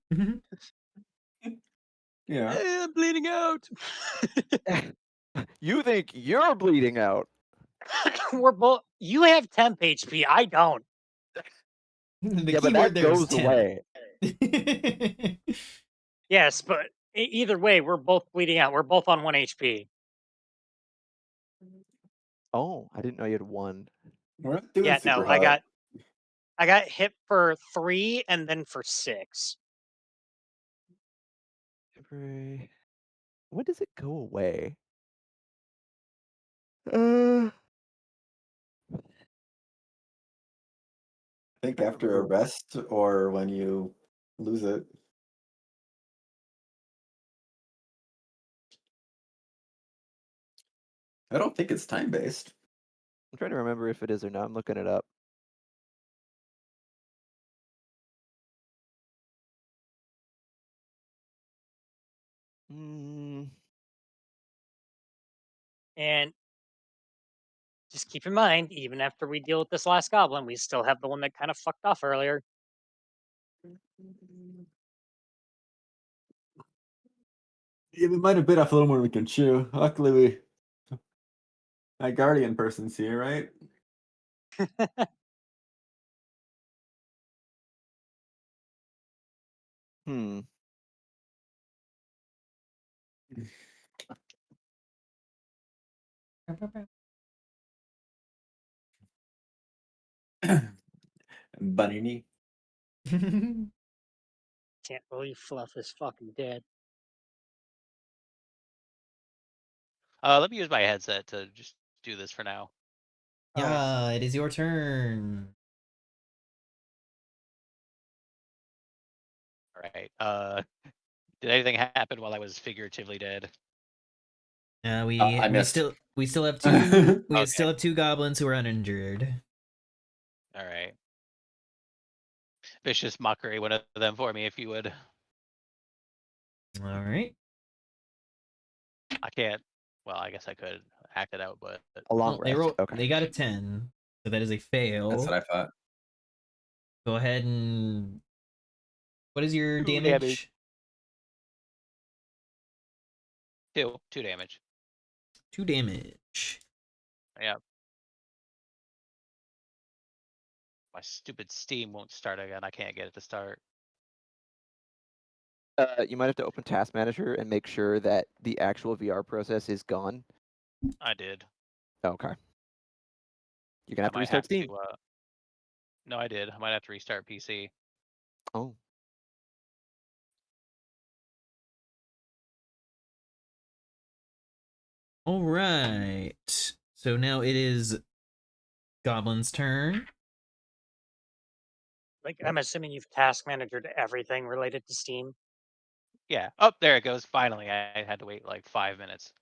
Yeah. I'm bleeding out. You think you're bleeding out? We're both. You have temp HP. I don't. The Yeah, but keyword that there is goes temp. away. Yes, but either way, we're both bleeding out. We're both on 1 HP. Oh, I didn't know you had one. We're not doing Yeah, super no, hot. I got hit for 3 and then for 6. Temporary. When does it go away? Uh, I think after a rest or when you lose it. I don't think it's time based. I'm trying to remember if it is or not. I'm looking it up. Mm, And just keep in mind, even after we deal with this last goblin, we still have the one that kind of fucked off earlier. Yeah, we might have bit off a little more than we can chew. Luckily, my guardian person's here, right? hmm. Bunny knee. Can't believe Fluff is fucking dead. Let me use my headset to just do this for now. Yeah, it is your turn. All right. Did anything happen while I was figuratively dead? We I we missed. still have two Okay. still have two goblins who are uninjured. All right. Vicious mockery, one of them for me, if you would. All right. I can't. Well, I guess I could act it out, but A long Well, they rest. roll. Okay. They got a 10, so that is a fail. That's what I thought. Go ahead and. What is your 2 damage? damage. 2 damage. 2 damage. Yeah. My stupid Steam won't start again. I can't get it to start. You might have to open Task Manager and make sure that the actual VR process is gone. I did. Okay. You're gonna have I to might restart have Steam. to. No, I did. I might have to restart PC. Oh. All right. So now it is Goblin's turn. Like, I'm assuming you've task managered everything related to Steam. Yeah. Oh, there it goes. Finally, I had to wait like 5 minutes.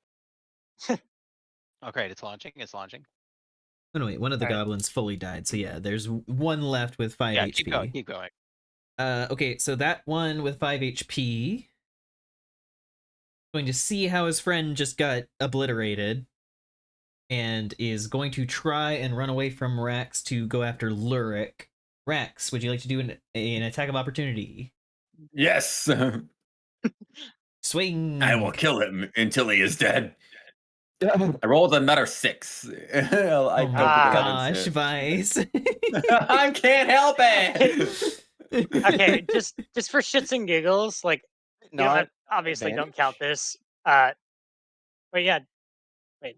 Oh, great. It's launching. It's launching. Oh no, wait, one of the All right. goblins fully died. So yeah, there's one left with 5 Yeah, HP. keep going. Keep going. Okay, so that one with 5 HP going to see how his friend just got obliterated and is going to try and run away from Rax to go after Lurik. Rax, would you like to do an attack of opportunity? Yes. Swing. I will kill him until he is dead. I rolled another 6. I Oh don't my think gosh, 11's Vice. I can't help it. Okay, just for shits and giggles, like, you know, Not obviously don't advantage? count this. But yeah, wait.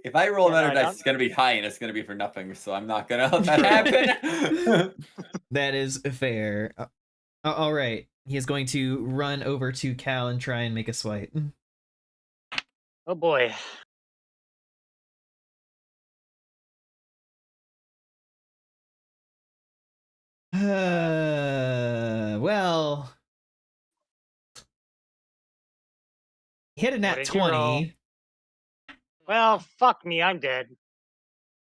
If I roll Yeah, no, another I dice, don't. it's gonna be high and it's gonna be for nothing. So I'm not gonna let that happen. That is fair. All right, he is going to run over to Cal and try and make a swipe. Oh boy. Well, hit a What nat did you roll? 20. Well, fuck me, I'm dead.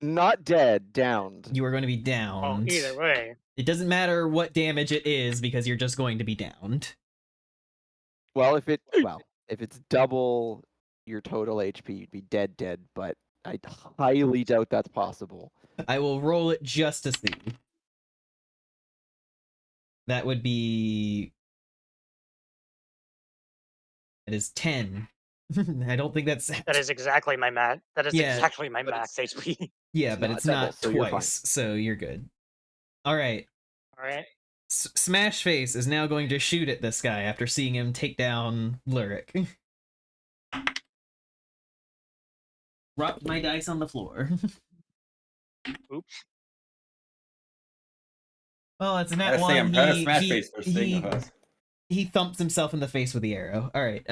Not dead, downed. You are going to be Oh, downed. either way. It doesn't matter what damage it is because you're just going to be downed. Well, if it's double your total HP, you'd be dead, but I highly doubt that's possible. I will roll it just to see. That would be. It is 10. I don't think that's. That is exactly my max. That is Yeah, exactly my but max HP. Yeah, it's but not it's double, not so you're fine. twice, so you're good. All right. All right. Smash Face is now going to shoot at this guy after seeing him take down Lurik. Drop my dice on the floor. Oops. Well, it's a I nat say I'm one. proud of Smash Face for staying he, with us. he thumps himself in the face with the arrow. All right.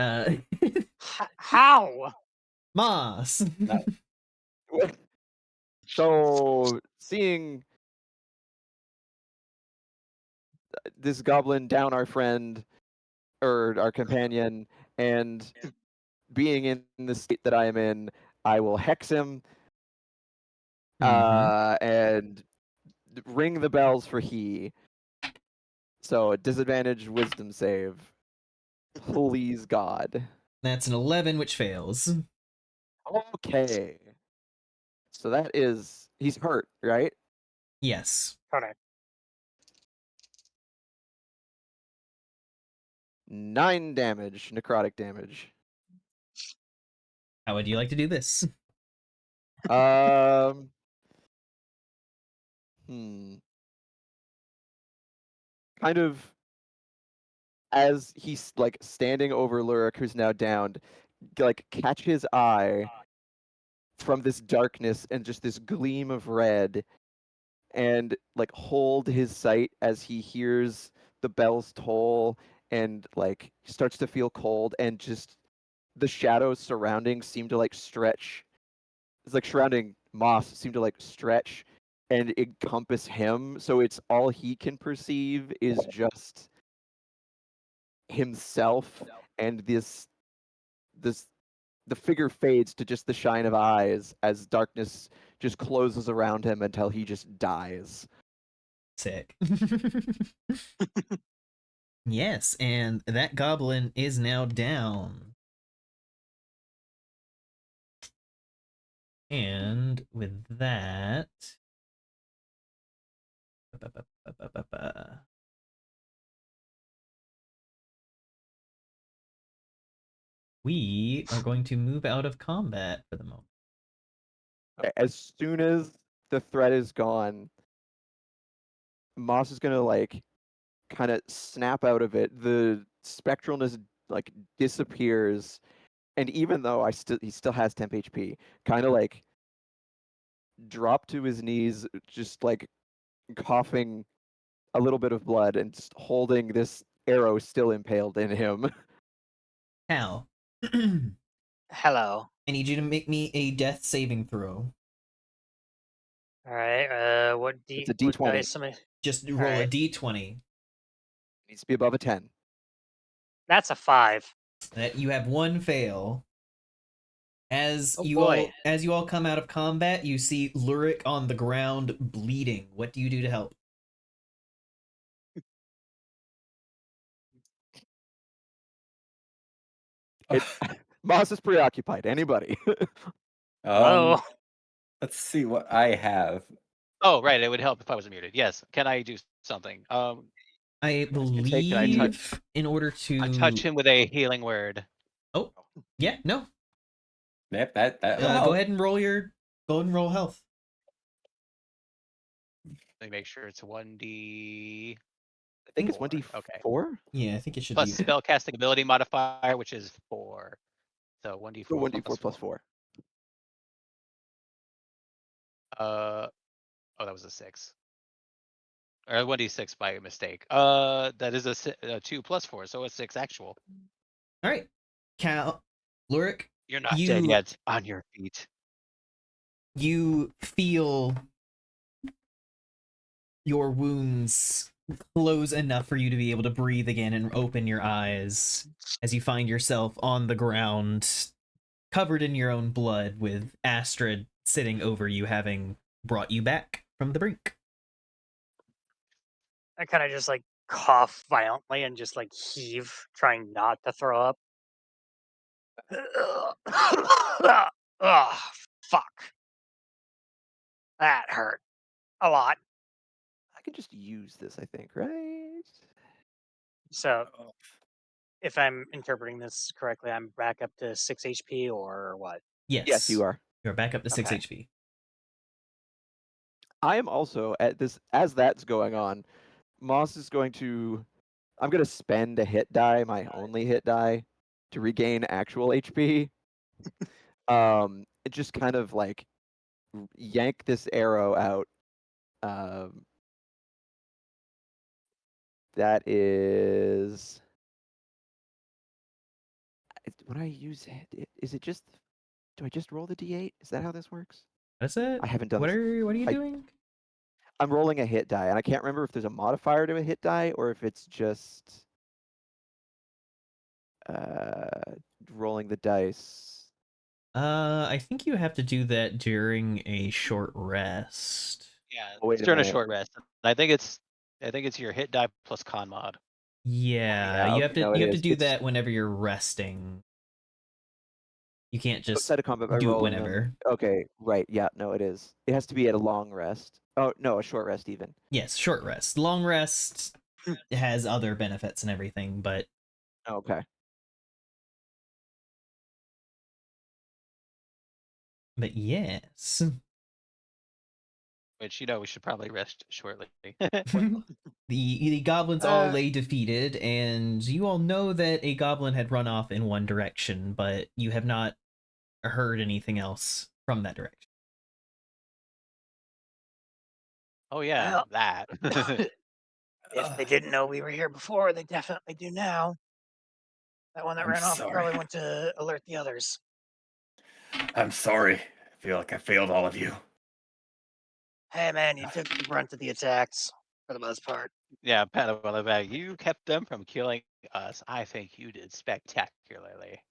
How? Moss. So, seeing this goblin down our friend, or our companion, and being in the state that I am in, I will hex him and ring the bells for he. So, a disadvantage wisdom save. Please, God. That's an 11, which fails. Okay. So that is... He's hurt, right? Yes. Correct. 9 damage, necrotic damage. How would you like to do this? Hmm. Kind of as he's like standing over Lurik, who's now downed, like catch his eye from this darkness and just this gleam of red, and like hold his sight as he hears the bells toll and like starts to feel cold, and just the shadows surrounding seem to like stretch. It's like surrounding Moss seem to like stretch and encompass him, so it's all he can perceive is just himself, and this the figure fades to just the shine of eyes as darkness just closes around him until he just dies. Sick. Yes, and that goblin is now down. And with that, we are going to move out of combat for the moment. As soon as the threat is gone, Moss is gonna like kind of snap out of it. The spectralness like disappears, and even though he still has temp HP, kind of like drop to his knees, just like coughing a little bit of blood and just holding this arrow still impaled in him. Cal, I Hello. need you to make me a death saving throw. All right. It's a what D20. dice am I? Just roll a Alright. d20. It needs to be above a 10. That's a 5. That you have one fail. As Oh you boy. all come out of combat, you see Lurik on the ground bleeding. What do you do to help? Moss is preoccupied. Anybody? Oh. Let's see what I have. Oh, right. It would help if I was muted. Yes. Can I do something? I gonna take- Can I touch? believe in order to I touch him with a healing word. Oh, yeah, no. Yep, that Go ahead and roll health. Let me make sure it's 1d I think it's Four, 1d4. okay. Yeah, I think it should plus be. spell casting ability modifier, which is 4. So 1d4 So 1d4 plus 4. Oh, that was a 6. Or 1d6 by mistake. That is a 2 plus 4, so a 6 actual. All right, Cal, Lurik, You're not dead yet. On your feet. you feel your wounds close enough for you to be able to breathe again and open your eyes as you find yourself on the ground, covered in your own blood, with Astrid sitting over you, having brought you back from the brink. I kind of just like cough violently and just like heave, trying not to throw up. Ugh, fuck. That hurt a lot. I can just use this, I think, right? So, if I'm interpreting this correctly, I'm back up to 6 HP or what? Yes, you are. You're back up to 6 Okay. HP. I am also at this as that's going on. Moss is going to. I'm going to spend a hit die, my only hit die, to regain actual HP. It just kind of like yank this arrow out. That is. When I use it, is it just? Do I just roll the d8? Is that how this works? What is it? I haven't done What this. are you I- doing? I'm rolling a hit die, and I can't remember if there's a modifier to a hit die or if it's just rolling the dice. I think you have to do that during a short rest. Yeah, Oh, wait it's a during a minute. short rest. I think it's your hit die plus con mod. Yeah, Yeah, you okay, have to no, it you have to is. do It's that whenever you're resting. You can't just outside of combat by do it rolling whenever. them. Okay, right. Yeah, no, it is. It has to be at a long rest. Oh no, a short rest even. Yes, short rest. Long rest has other benefits and everything, but Okay. yes. Which we should probably rest shortly. The goblins all Uh, lay defeated, and you all know that a goblin had run off in one direction, but you have not heard anything else from that direction. Oh yeah, Well, that. if they didn't know we were here before, they definitely do now. That one that I'm ran off sorry. probably went to alert the others. I'm sorry. I feel like I failed all of you. Hey man, you took the brunt of the attacks for the most part. Yeah, pat him on the back. You kept them from killing us. I think you did spectacularly.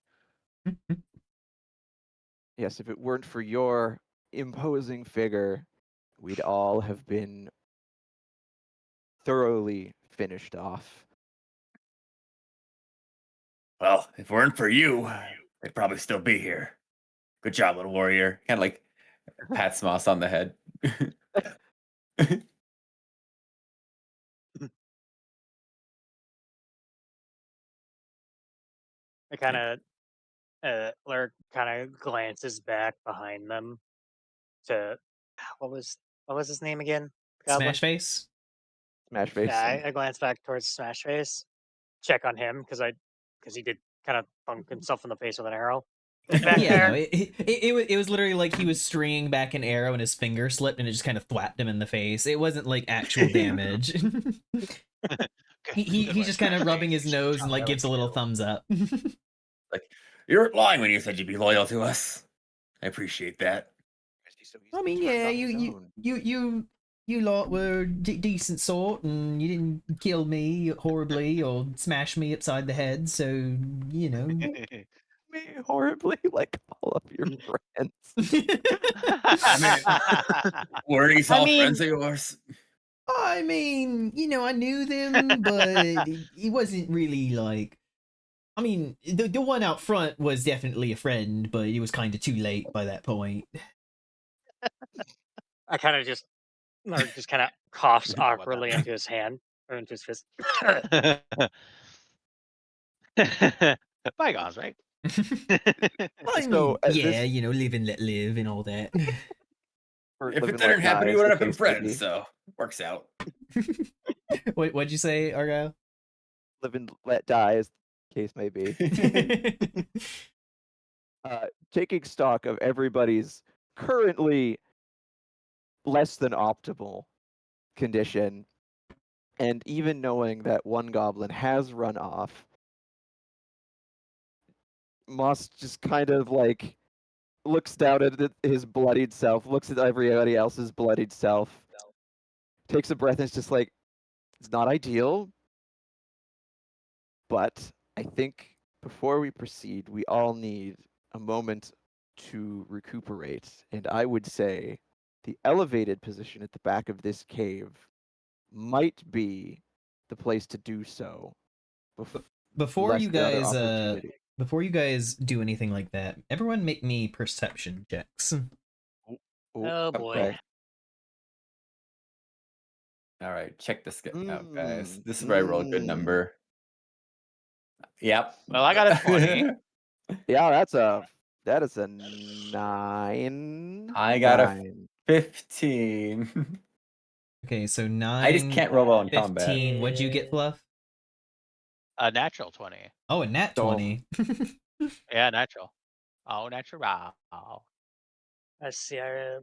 Yes, if it weren't for your imposing figure, we'd all have been thoroughly finished off. Well, if it weren't for you, they'd probably still be here. Good job, little warrior. Kind of like pats Moss on the head. I kind of, Lurk kind of glances back behind them to what was his name again? The goblin. Smash face? Smash face. Yeah, I glance back towards Smash Face, check on him because he did kind of bunk himself in the face with an arrow. Back Yeah, there. no, it was literally like he was stringing back an arrow and his finger slipped and it just kind of thwapped him in the face. It wasn't like actual damage. He's just kind of rubbing his nose and like gives a little thumbs up. Like, you weren't lying when you said you'd be loyal to us. I appreciate that. I mean, yeah, you lot were decent sort, and you didn't kill me horribly or smash me upside the head. So you know. Me horribly like all of your friends. Were these I all mean- friends of yours? I mean, I knew them, but he wasn't really like. I mean, the one out front was definitely a friend, but it was kind of too late by that point. I kind of just kind of coughs How about awkwardly that? into his hand or into his fist. Bygones, right? I So, mean, at yeah, this- live and let live and all that. for If Live it and didn't Let happen, Die, you as would the have been case may friends, be. so works out. What'd you say, Argyle? Live and let die, as the case may be. Taking stock of everybody's currently less than optimal condition, and even knowing that one goblin has run off, Moss just kind of like looks down at his bloodied self, looks at everybody else's bloodied self, takes a breath, and is just like, it's not ideal, but I think before we proceed, we all need a moment to recuperate. And I would say the elevated position at the back of this cave might be the place to do so. Before lest you the other guys opportunity. before you guys do anything like that, everyone make me perception checks. Oh boy. Okay. All right, check this out, guys. Mm, This is where I roll a good mm. number. Yep. Well, I got a 20. Yeah, that is a 9. I got a Nine. 15. Okay, so 9. I just can't roll well in 15. combat. What'd you get, Fluff? A natural 20. Oh, a nat So- 20. Yeah, natural. Oh, natural. Let's see. I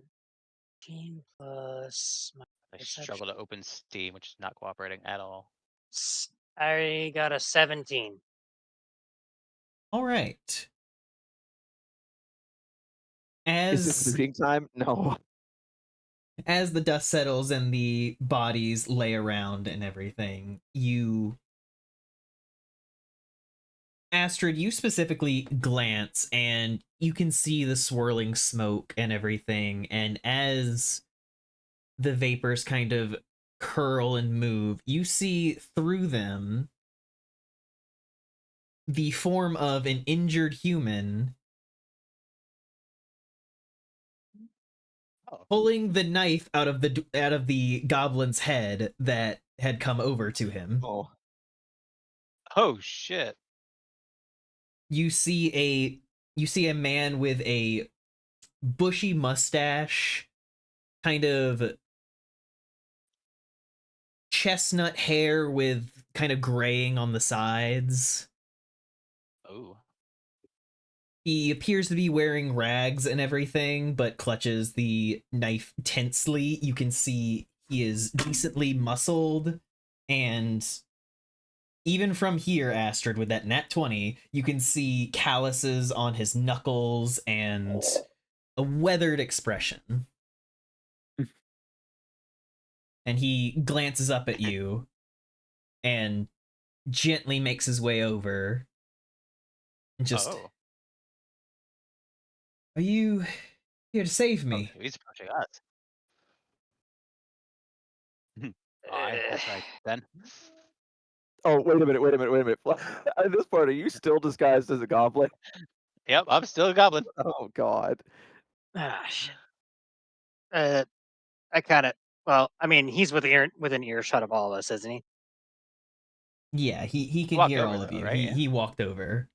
15 plus. I Perception. struggle to open Steam, which is not cooperating at all. I got a 17. All right. Is this As looting time? No. as the dust settles and the bodies lay around and everything, Astrid, you specifically glance and you can see the swirling smoke and everything, and as the vapors kind of curl and move, you see through them the form of an injured human pulling the knife out of the goblin's head that had come over to him. Oh. Oh shit. You see a man with a bushy mustache, kind of chestnut hair with kind of graying on the sides. Oh. He appears to be wearing rags and everything, but clutches the knife tensely. You can see he is decently muscled, and even from here, Astrid, with that nat 20, you can see calluses on his knuckles and a weathered expression. And he glances up at you and gently makes his way over. And just, Oh. are you here to save me? Oh, he's approaching us. Aye, that's right. Then. Oh, wait a minute. At this part, are you still disguised as a goblin? Yep, I'm still a goblin. Oh God. Ah, shit. I kind of. Well, I mean, he's within earshot of all of us, isn't he? Yeah, he can Walked hear over all of though, you. right? He walked over.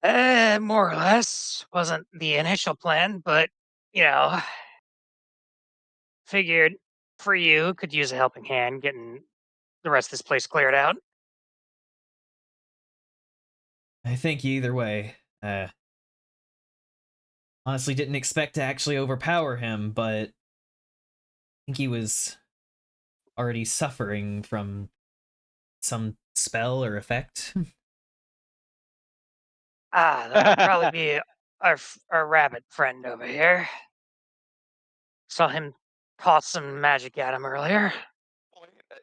More or less. Wasn't the initial plan, but you know, figured for you could use a helping hand getting the rest of this place cleared out. I thank you either way. Honestly didn't expect to actually overpower him, but I think he was already suffering from some spell or effect. That would probably be our rabbit friend over here. Saw him toss some magic at him earlier.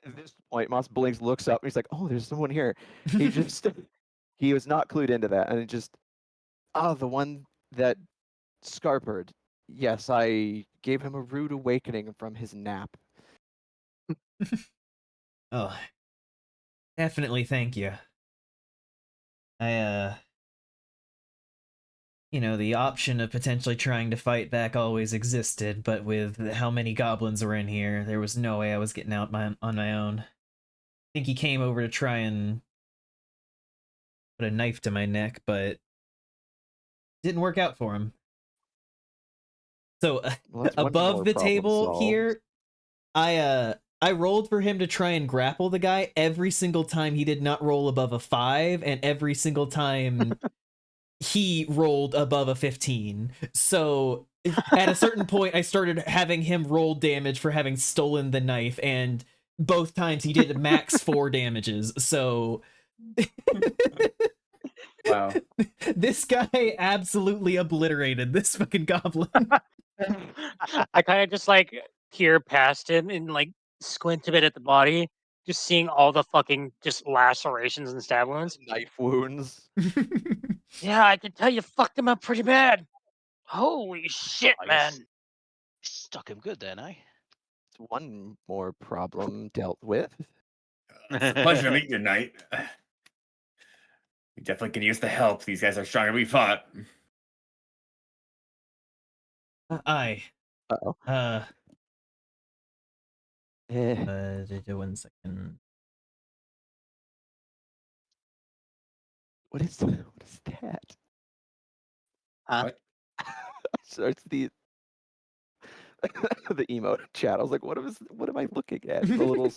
At this point, Moss blinks, looks up, and he's like, "Oh, there's someone here." He just he was not clued into that, and it just the one that Scarpered. Yes, I gave him a rude awakening from his nap. Oh, definitely thank you. The option of potentially trying to fight back always existed, but with how many goblins were in here, there was no way I was getting out on my own. I think he came over to try and put a knife to my neck, but didn't work out for him. So Well, that's one above more the problem table solved. here, I rolled for him to try and grapple the guy. Every single time he did not roll above a 5, and every single time he rolled above a 15. So at a certain point, I started having him roll damage for having stolen the knife, and both times he did max 4 damages. So Wow. this guy absolutely obliterated this fucking goblin. I kind of just like peer past him and like squint a bit at the body, just seeing all the fucking just lacerations and stab wounds. Knife wounds. Yeah, I can tell you fucked him up pretty bad. Holy shit, I guess man. stuck him good then, eh? It's one more problem dealt with. It's a pleasure to meet you, Knight. We definitely can use the help. These guys are stronger than we thought. Aye. Uh-oh. 1 second. What is that? Huh? What? So it's the the emote chat. I was like, what am I looking at? The little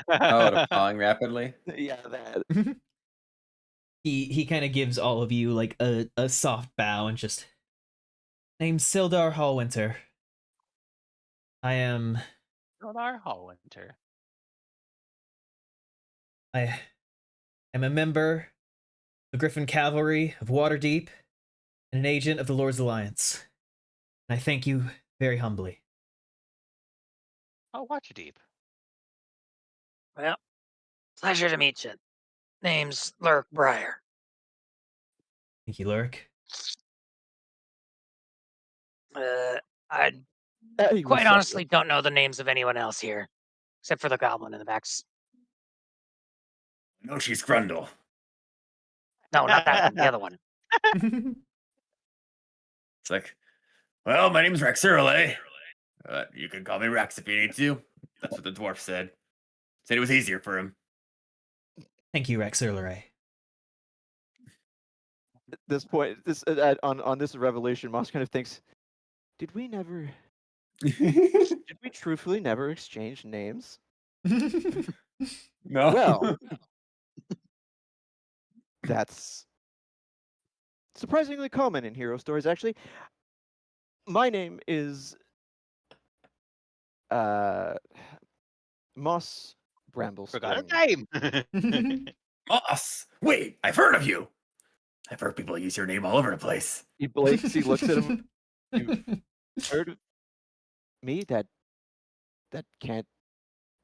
Oh, the pawing rapidly. yeah, that. He kind of gives all of you like a soft bow and just, name's Sildar Hallwinter. I am Sildar Hallwinter. I am a member of the Griffin Cavalry of Waterdeep and an agent of the Lord's Alliance. And I thank you very humbly. Oh, watch deep. Well, pleasure to meet you. Name's Lurk Briar. Thank you, Lurk. I He was quite so honestly don't know the names of anyone else here, except for the goblin in the backs. No, she's Grundle. No, not that one. The other one. It's like, well, my name's Rexurale. You can call me Rex if you need to. That's what the dwarf said. Said it was easier for him. Thank you, Rex Erleray. At this point, on this revelation, Moss kind of thinks, did we truthfully never exchange names? No. Well, that's surprisingly common in hero stories, actually. My name is uh, Moss Forgot Bramblespring. her name. Us. Wait, I've heard of you. I've heard people use your name all over the place. He blinks. He looks at him. You've heard of me? That can't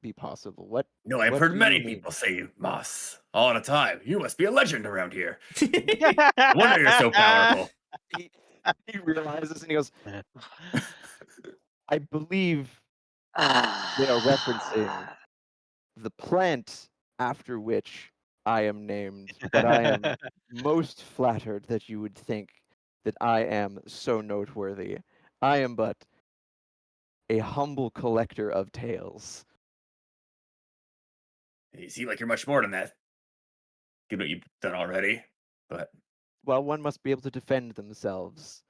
be possible. What? No, I've What heard do many you mean? people say you, Moss, all the time. You must be a legend around here. No wonder you're so powerful. He, he realizes and he goes, I believe they are referencing the plant after which I am named, but I am most flattered that you would think that I am so noteworthy. I am but a humble collector of tales. You seem like you're much more than that. Given what you've done already. But Well, one must be able to defend themselves.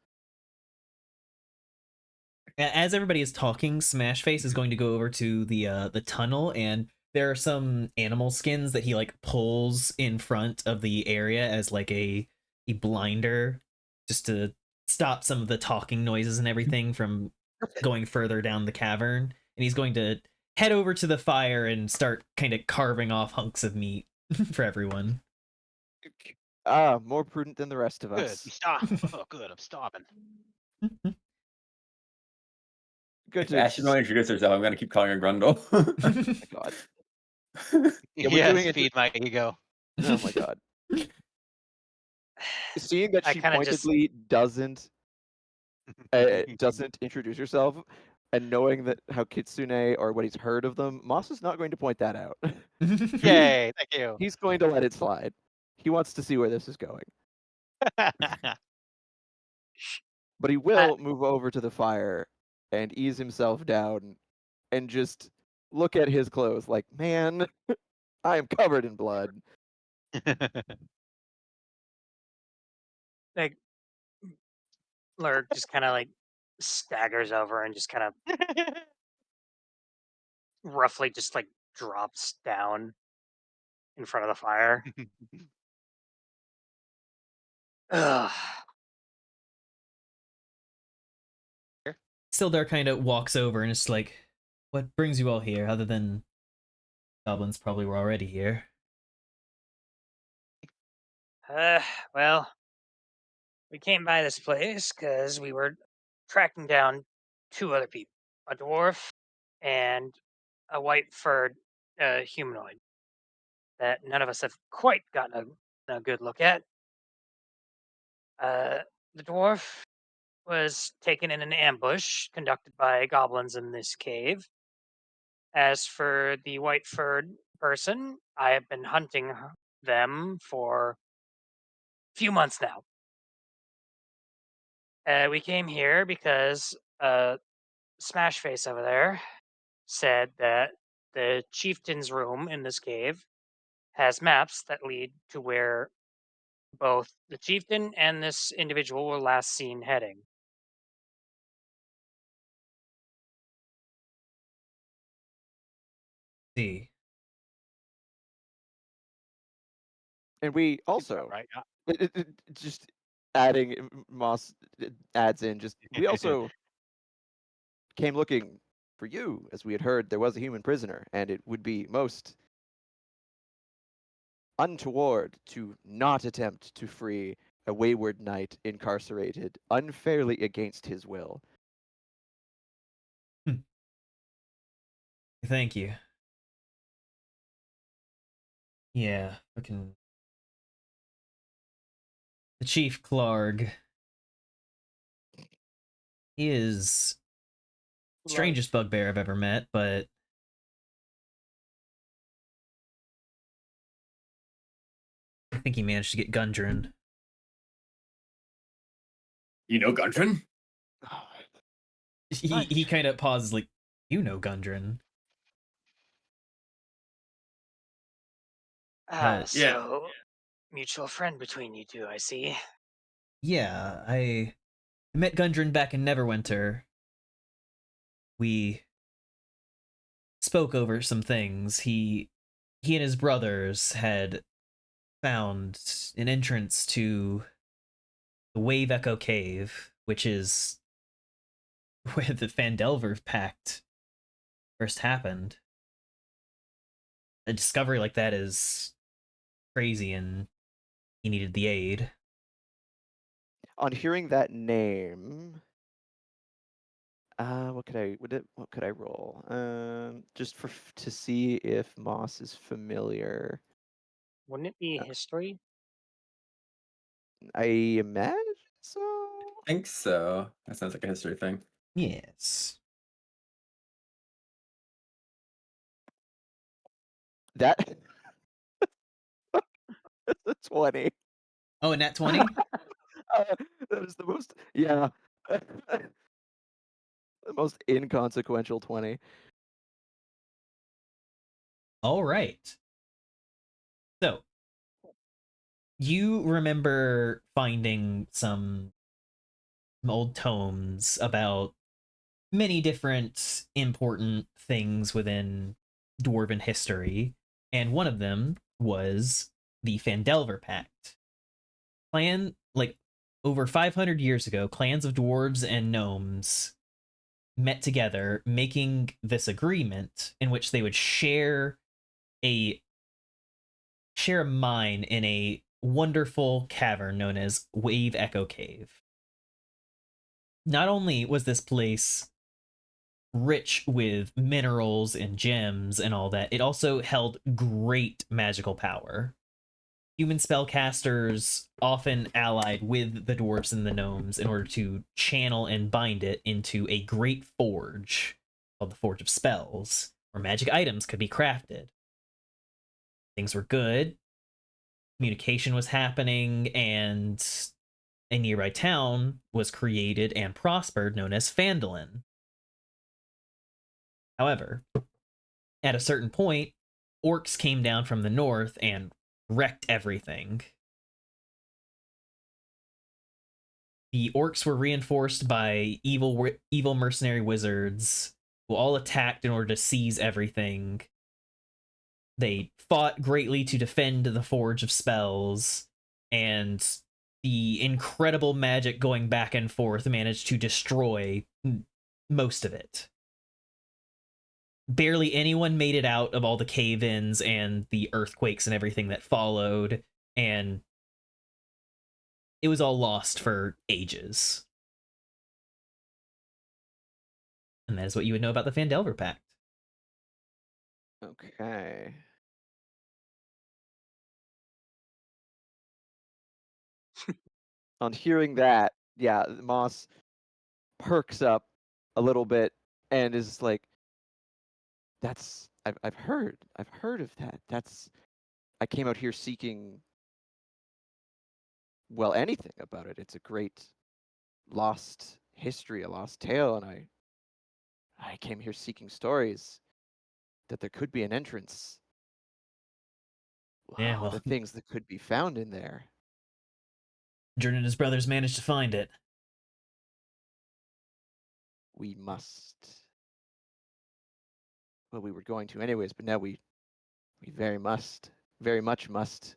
As everybody is talking, Smashface is going to go over to the tunnel, and there are some animal skins that he like pulls in front of the area as like a blinder, just to stop some of the talking noises and everything from going further down the cavern. And he's going to head over to the fire and start kind of carving off hunks of meat for everyone. Ah, more prudent than the rest of Good. us. You stop. Oh, good. I'm stopping. Good if to Ash don't introduce herself, I'm gonna keep calling her Grundle. Oh my god. Yeah, we're Yes, doing it. feed my ego. Oh my god. Seeing that I she kinda just- pointedly doesn't introduce herself, and knowing that how Kitsune or what he's heard of them, Moss is not going to point that out. Yay, thank you. He's going to let it slide. He wants to see where this is going. But he will move over to the fire and ease himself down and just look at his clothes like, man, I am covered in blood. like Lurk just kind of like staggers over and just kind of roughly just like drops down in front of the fire. Ugh. Sildar kind of walks over and is like, what brings you all here other than goblins probably were already here? Well, we came by this place because we were tracking down two other people, a dwarf and a white furred humanoid that none of us have quite gotten a good look at. Uh, the dwarf was taken in an ambush conducted by goblins in this cave. As for the white furred person, I have been hunting them for a few months now. We came here because Smashface over there said that the chieftain's room in this cave has maps that lead to where both the chieftain and this individual were last seen heading. See. And we also, right. just adding, Moss adds in, just, we also came looking for you, as we had heard there was a human prisoner, and it would be most untoward to not attempt to free a wayward knight incarcerated unfairly against his will. Thank you. Yeah, fucking the Chief Clarg. He is strangest bugbear I've ever met, but I think he managed to get Gundren. You know Gundren? He kind of pauses, like, you know Gundren. So mutual friend between you two, I see. Yeah, I met Gundren back in Neverwinter. We spoke over some things. He and his brothers had found an entrance to the Wave Echo Cave, which is where the Phandelver Pact first happened. A discovery like that is crazy, and he needed the aid. On hearing that name, what could I roll? Just to see if Moss is familiar. Wouldn't it be history? I imagine so. I think so. That sounds like a history thing. Yes. That that's a 20. Oh, and nat 20? That is the most, yeah. The most inconsequential 20. All right. So, you remember finding some old tomes about many different important things within dwarven history, and one of them was the Phandelver Pact. Like over 500 years ago, clans of dwarves and gnomes met together, making this agreement in which they would share a mine in a wonderful cavern known as Wave Echo Cave. Not only was this place rich with minerals and gems and all that, it also held great magical power. Human spellcasters often allied with the dwarves and the gnomes in order to channel and bind it into a great forge called the Forge of Spells, where magic items could be crafted. Things were good, communication was happening, and a nearby town was created and prospered known as Phandelver. However, at a certain point, orcs came down from the north and wrecked everything. The orcs were reinforced by evil mercenary wizards who all attacked in order to seize everything. They fought greatly to defend the Forge of Spells, and the incredible magic going back and forth managed to destroy most of it. Barely anyone made it out of all the cave-ins and the earthquakes and everything that followed, and it was all lost for ages. And that is what you would know about the Phandelver Pact. Okay. On hearing that, yeah, Moss perks up a little bit and is like, I've heard of that. I came out here seeking, well, anything about it. It's a great lost history, a lost tale, and I came here seeking stories that there could be an entrance. Yeah, Wow, well, the things that could be found in there. Jordan and his brothers managed to find it. We must. Well, we were going to anyways, but now we very much must.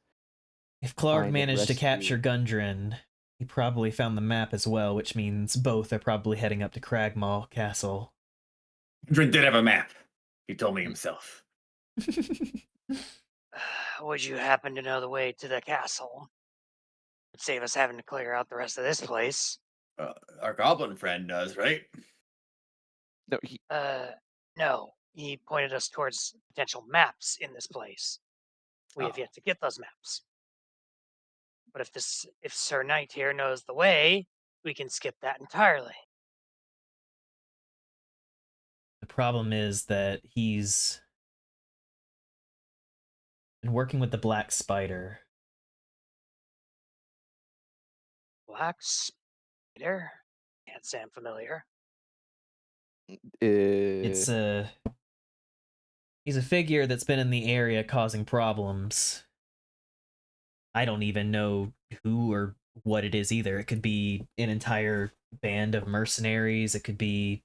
If Clark Find and managed to rescue. capture Gundren, he probably found the map as well, which means both are probably heading up to Cragmaw Castle. Drin did have a map. He told me himself. Would you happen to know the way to the castle? It'd save us having to clear out the rest of this place. Our goblin friend does, right? No, No. He pointed us towards potential maps in this place. We have Oh. yet to get those maps. But if Sir Knight here knows the way, we can skip that entirely. The problem is that he's been working with the Black Spider. Black Spider? Can't say I'm familiar. It's he's a figure that's been in the area causing problems. I don't even know who or what it is either. It could be an entire band of mercenaries. It could be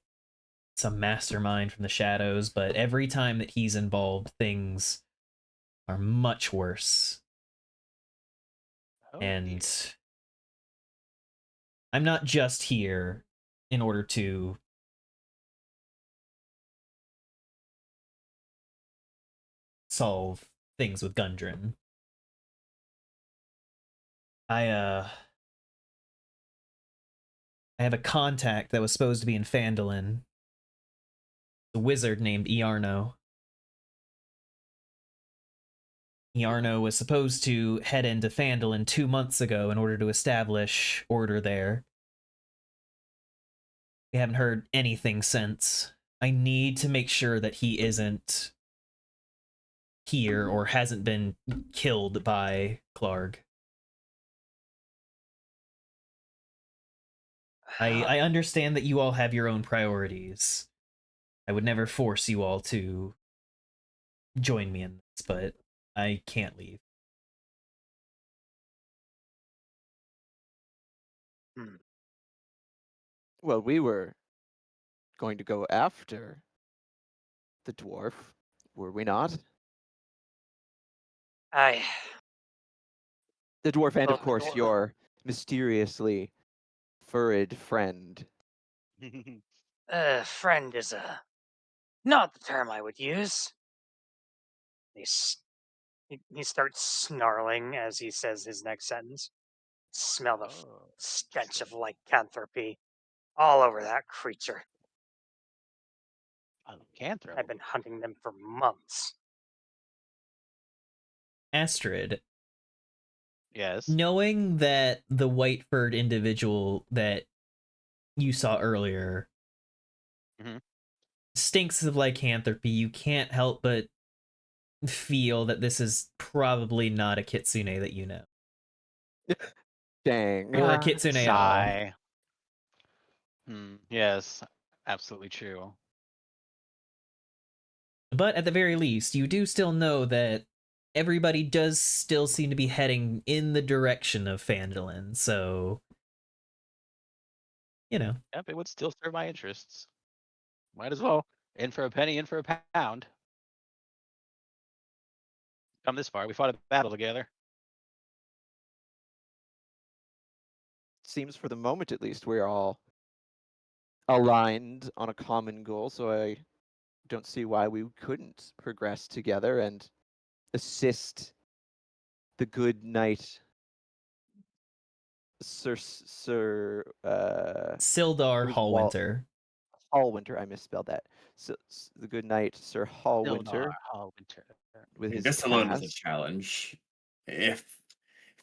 some mastermind from the shadows, but every time that he's involved, things are much worse. Oh, And dear. I'm not just here in order to solve things with Gundren. I have a contact that was supposed to be in Phandelver. A wizard named Iarno. Iarno was supposed to head into Phandelver 2 months ago in order to establish order there. We haven't heard anything since. I need to make sure that he isn't here or hasn't been killed by Clark. I understand that you all have your own priorities. I would never force you all to join me in this, but I can't leave. Well, we were going to go after the dwarf, were we not? I The dwarf and, Well, of course, your mysteriously furred friend. friend is not the term I would use. He starts snarling as he says his next sentence. Smell the Oh, stench of interesting. lycanthropy all over that creature. A lycanthrope. I've been hunting them for months. Astrid, Yes. knowing that the white-furred individual that you saw earlier Mhm. stinks of lycanthropy, you can't help but feel that this is probably not a kitsune that you know. Dang. Or a kitsune at all. Sigh. Yes, absolutely true. But at the very least, you do still know that everybody does still seem to be heading in the direction of Phandelver, so you know. Yep, it would still serve my interests. Might as well. In for a penny, in for a pound. Come this far, we fought a battle together. Seems for the moment, at least, we're all aligned on a common goal, so I don't see why we couldn't progress together and assist the good knight Sildar Sildar who's wall- Hallwinter. Hallwinter. I misspelled that. So the good knight Sir Hallwinter Hallwinter. with his This alone was a task. challenge. If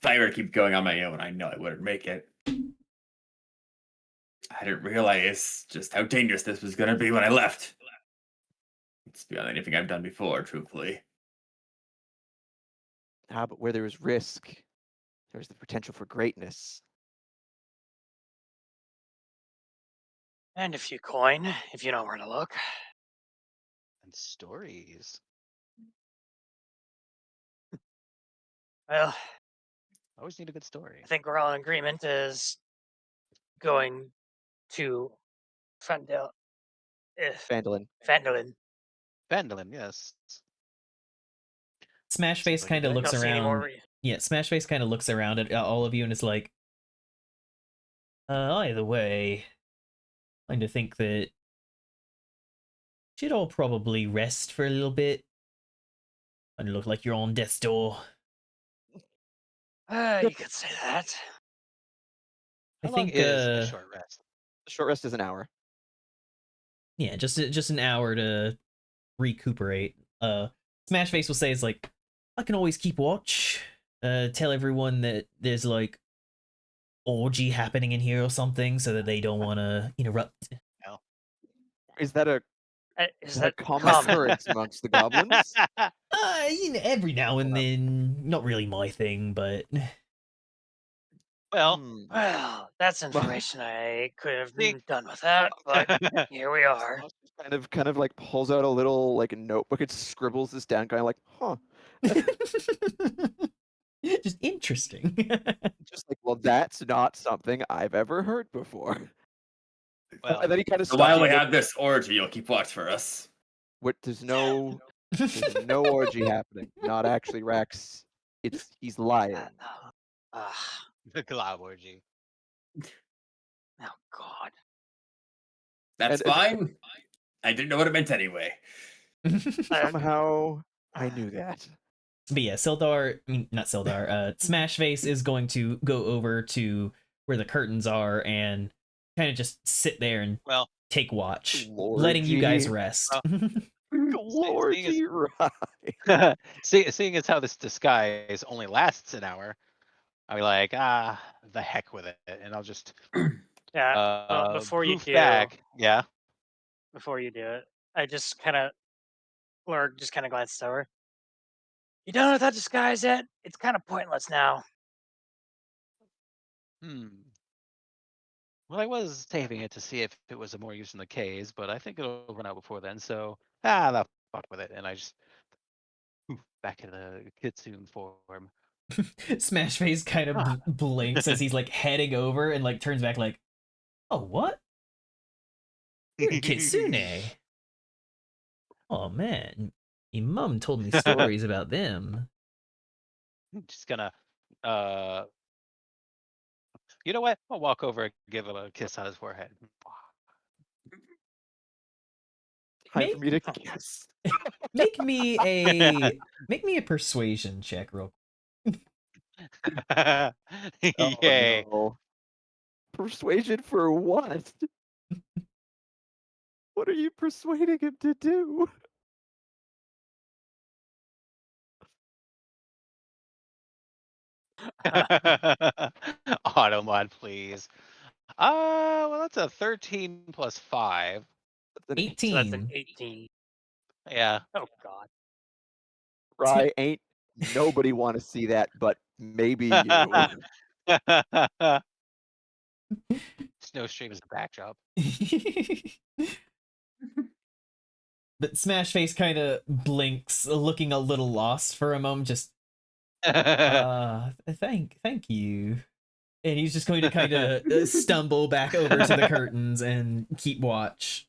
I were to keep going on my own, I know I wouldn't make it. I didn't realize just how dangerous this was going to be when I left. It's beyond anything I've done before, truthfully. But where there is risk, there's the potential for greatness. And a few coin, if you know where to look. And stories. Well, Always need a good story. I think we're all in agreement as going to Phandelver. Phandelver. Phandelver, yes. Smashface like a kind of good looks Don't see any more around. Yeah, Smashface kind of looks around at all of you and is like, either way, I kind of think that should all probably rest for a little bit. And look like you're on death's door. You could say that. I How long think is a short rest? The short rest is an hour. yeah, just an hour to recuperate. Smashface will say is like, I can always keep watch. Tell everyone that there's like orgy happening in here or something, so that they don't want to interrupt. Is that a Is that common common? occurrence amongst the goblins? Every now and then, not really my thing, but Well, Well, that's information I could have done without, but here we are. kind of like pulls out a little like notebook and scribbles this down, kind of like, huh. just interesting. Just like, well, that's not something I've ever heard before. Well, And then he kind of So stops. while we and have this orgy, you'll keep watch for us. there's no orgy happening. Not actually, Rex. He's lying. the glob orgy. Oh God. That's And fine. I didn't know what it meant anyway. somehow I knew that. But yeah, not Sildar, Smash Face is going to go over to where the curtains are and kind of just sit there and Well, take watch, letting you guys rest. Lordy, right. seeing as how this disguise only lasts an hour, I'll be like, the heck with it, and I'll just Yeah. Well, before you poof do, back. Yeah. it, I just kind of, or just kind of glanced over. You done with that disguise yet? It's kind of pointless now. Hmm. Well, I was saving it to see if it was a more use in the K's, but I think it'll run out before then. So the fuck with it, and I just poof back in the kitsune form. Smash Face kind of blinks as he's like heading over and like turns back like, oh, what? You're Kitsune. Oh man, your mum told me stories about them. Just gonna, you know what? I'll walk over and give him a kiss on his forehead. Time for me to guess. Make me a persuasion check, real. Oh, Yay. no. Persuasion for what? What are you persuading him to do? Automod, please. Well, that's a 13 plus 5. That's an 18. So that's an 18. Yeah. Oh God. right. Ain't nobody want to see that, but maybe you. Snowstream is the backdrop. But Smash Face kind of blinks, looking a little lost for a moment. Just thank you. And he's just going to kind of stumble back over to the curtains and keep watch.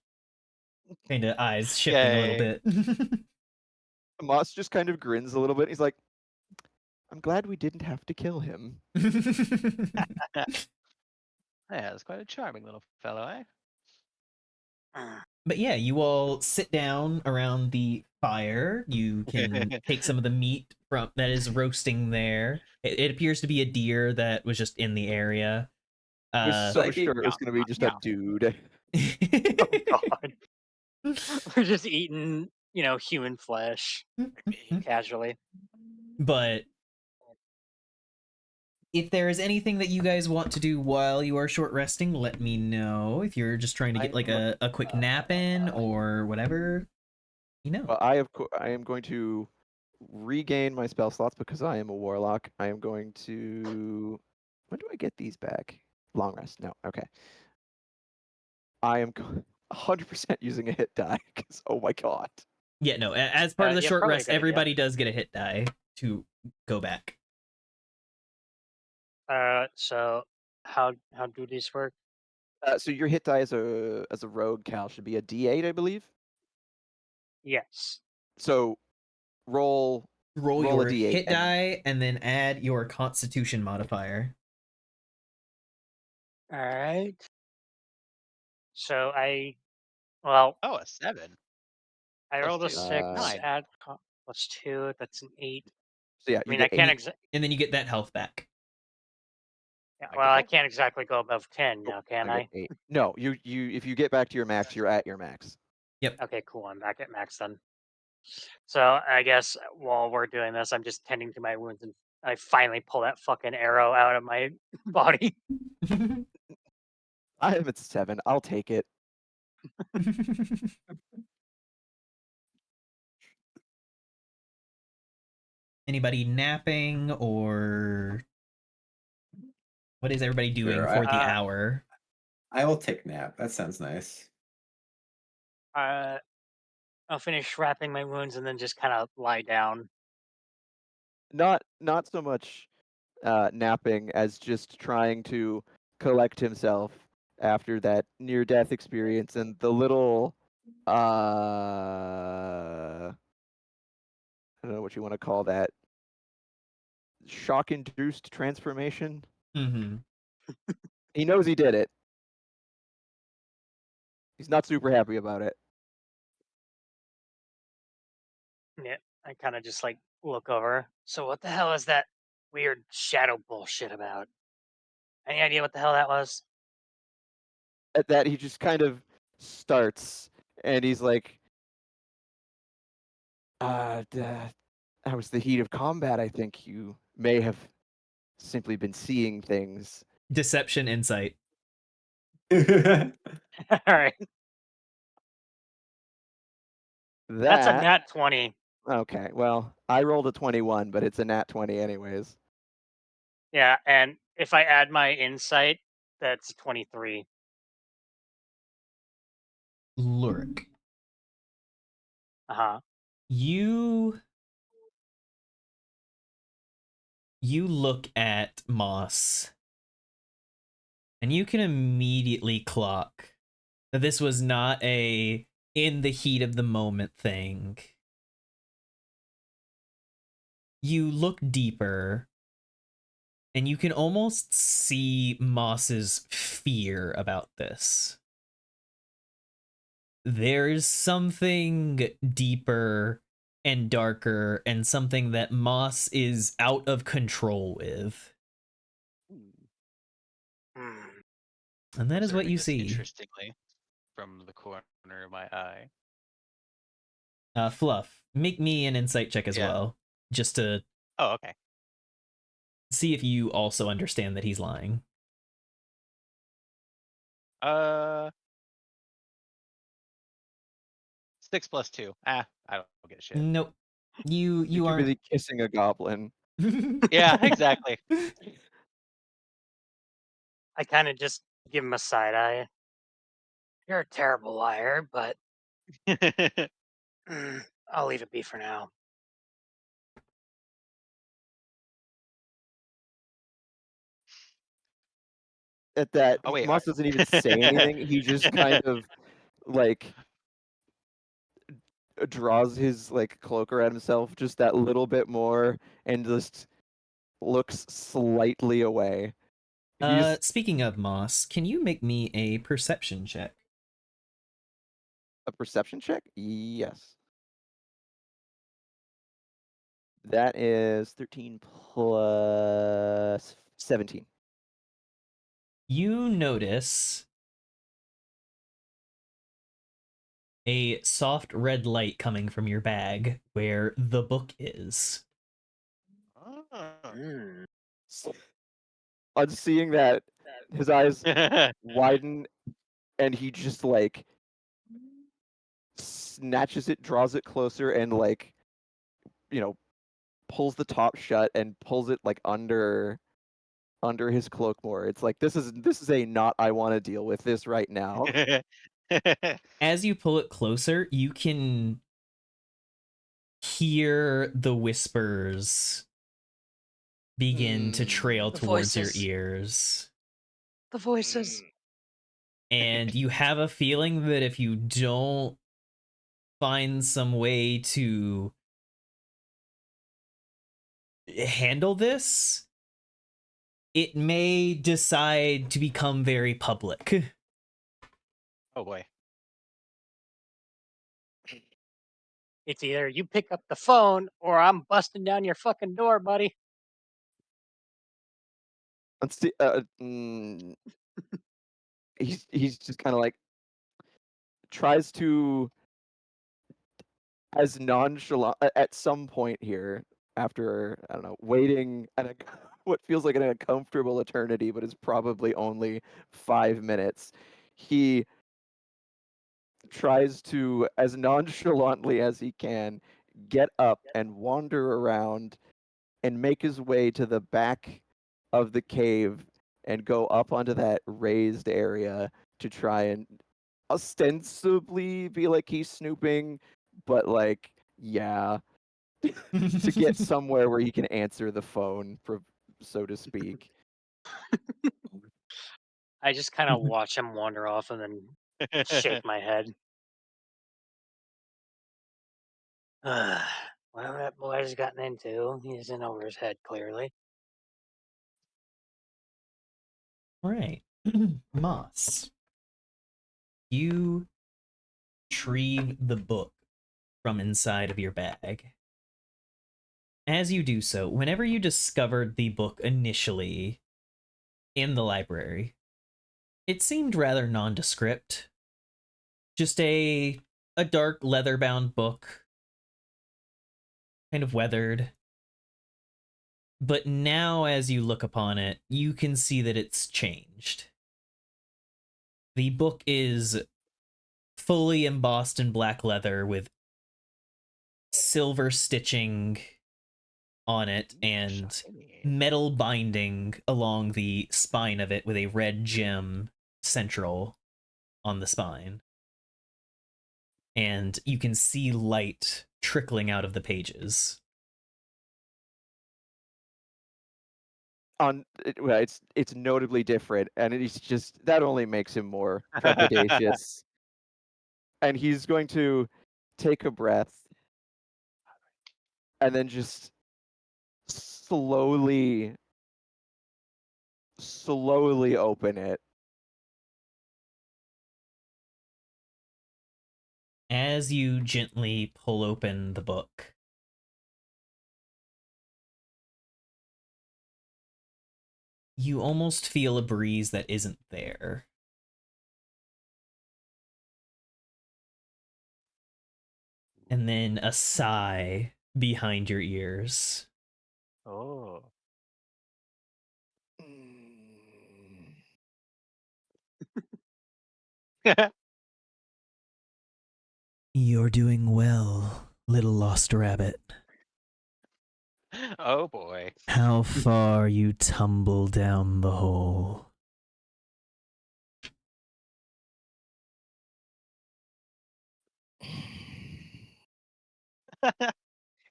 Kind of eyes shifting a little Yay. bit. Moss just kind of grins a little bit. He's like, I'm glad we didn't have to kill him. Yeah, it's quite a charming little fellow, eh? But yeah, you all sit down around the fire. You can take some of the meat from that is roasting there. It appears to be a deer that was just in the area. I was so sure it was going to be just a dude. Oh God. We're just eating, human flesh casually. But if there is anything that you guys want to do while you are short resting, let me know. If you're just trying to get like a quick nap in or whatever, Well, I am going to regain my spell slots because I am a warlock. I am going to. When do I get these back? Long rest. No. Okay. I am 100% using a hit die because oh my god. Yeah, no. As part of the Yeah, short probably a rest, good idea. everybody does get a hit die to go back. So how do these work? So your hit die as a rogue, Cal, should be a D8, I believe. Yes. So roll Roll a your D8 hit and- die and then add your Constitution modifier. All right. So Oh, a 7. I Plus rolled a 2. 6, 9. add plus 2, that's an 8. So yeah, I you mean, get I can't eight. And then you get that health back. I can't exactly go above 10 now, can I I? get 8. No, you if you get back to your max, you're at your max. Okay, cool. I'm back at max then. So I guess while we're doing this, I'm just tending to my wounds and I finally pull that fucking arrow out of my body. I am at 7. I'll take it. Anybody napping or what is everybody doing Sure, for the hour? I will take nap. That sounds nice. I'll finish wrapping my wounds and then just kind of lie down. Not so much napping as just trying to collect himself after that near-death experience and the little I don't know what you want to call that, shock-induced transformation. Mm-hmm. He knows he did it. He's not super happy about it. Yeah, I kind of just like look over. So what the hell is that weird shadow bullshit about? Any idea what the hell that was? At that, he just kind of starts, and he's like, that was the heat of combat. I think you may have simply been seeing things. Deception, insight. All right, that's a That nat 20. okay. Well, I rolled a 21, but it's a nat 20 anyways. Yeah, and if I add my insight, that's 23. Lurik, Uh huh. you look at Moss, and you can immediately clock that this was not a in the heat of the moment thing. You look deeper, and you can almost see Moss's fear about this. There's something deeper and darker, and something that Moss is out of control with. Hmm. And that is what Observing you this see. interestingly from the corner of my eye. Fluff, make me an insight check as Yeah. well, just to Oh, okay. see if you also understand that he's lying. 6 plus 2. I don't get shit. Nope. You You're too aren't. busy kissing a goblin. Yeah, exactly. I kind of just give him a side eye. You're a terrible liar, but I'll leave it be for now. At that, Oh wait, Moss doesn't even say anything. He just kind of like draws his like cloak around himself just that little bit more and just looks slightly away. He's Speaking of Moss, can you make me a perception check? a perception check? Yes. That is 13 plus 17. You notice a soft red light coming from your bag where the book is. Hmm. On seeing that, his eyes widen and he just like snatches it, draws it closer, and like, you know, pulls the top shut and pulls it like under his cloak more. It's like this is a not I want to deal with this right now. As you pull it closer, you can hear the whispers begin to trail The towards your voices. ears. The voices. And you have a feeling that if you don't find some way to handle this, it may decide to become very public. Oh boy. It's either you pick up the phone or I'm busting down your fucking door, buddy. Let's see. He's just kind of like tries to as nonchalant at some point here after I don't know waiting what feels like an uncomfortable eternity, but is probably only 5 minutes. He tries to as nonchalantly as he can get up and wander around and make his way to the back of the cave and go up onto that raised area to try and ostensibly be like he's snooping, but like, yeah, to get somewhere where he can answer the phone, so to speak. I just kind of watch him wander off and then shake my head. Well, that boy's gotten into. He's in over his head, clearly. All right. Moss, you retrieve the book from inside of your bag. As you do so, whenever you discovered the book initially in the library, it seemed rather nondescript. Just a dark leather-bound book, kind of weathered. But now as you look upon it, you can see that it's changed. The book is fully embossed in black leather with silver stitching on it and Shiny. metal binding along the spine of it with a red gem central on the spine. And you can see light trickling out of the pages. Well, it's notably different, and it's just that only makes him more trepidatious. And he's going to take a breath and then just slowly open it. As you gently pull open the book, you almost feel a breeze that isn't there. And then a sigh behind your ears. Oh. You're doing well, little lost rabbit. Oh boy. How far you tumble down the hole.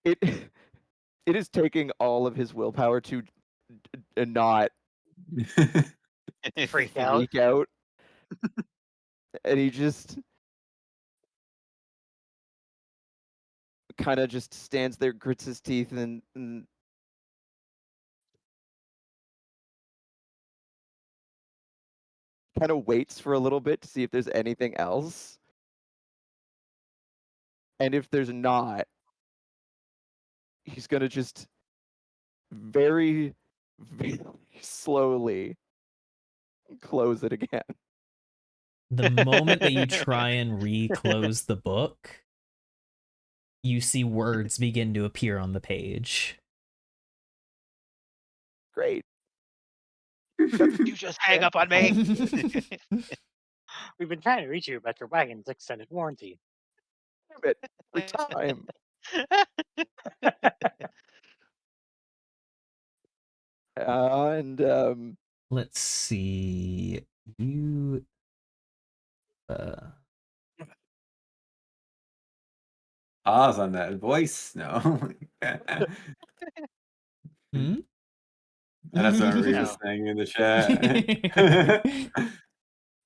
It it is taking all of his willpower to not Freak out. freak out. And he just kind of just stands there, grits his teeth, and kind of waits for a little bit to see if there's anything else. And if there's not, he's gonna just very, very slowly close it again. The moment that you try and reclose the book, you see words begin to appear on the page. Great. You just hang up on me. We've been trying to reach you about your wagon's extended warranty. Damn it. Every time. And Let's see. You Pause on that voice. No. hmm? I know someone reads No. this thing in the chat.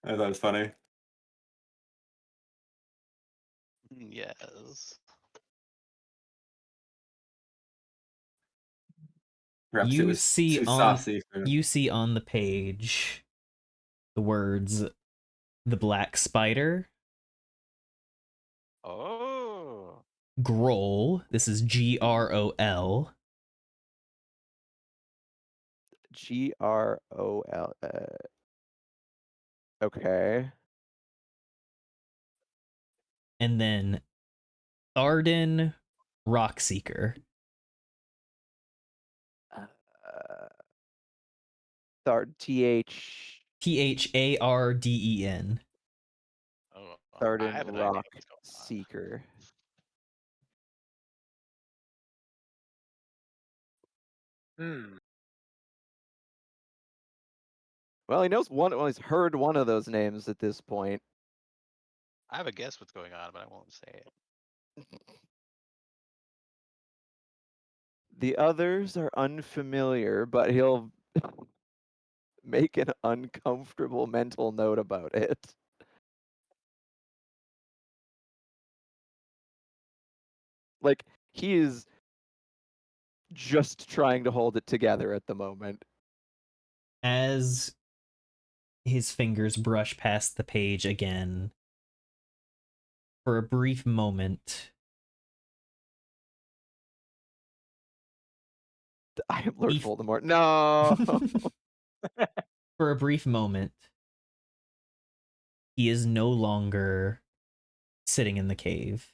I thought it was funny. Yes. Perhaps it You was see too on saucy for you see on the page the words "the black spider," Oh. Groll. This is Grol. Grol. Okay. And then Tharden Rockseeker. TH Tharden. Oh. I Tharden have an idea Rock what's going on. Seeker. Hmm. Well, he knows one. Well, he's heard one of those names at this point. I have a guess what's going on, but I won't say it. The others are unfamiliar, but he'll make an uncomfortable mental note about it. Like, he is just trying to hold it together at the moment. As his fingers brush past the page again, for a brief moment, I am Lord He f- Voldemort. No. for a brief moment, he is no longer sitting in the cave.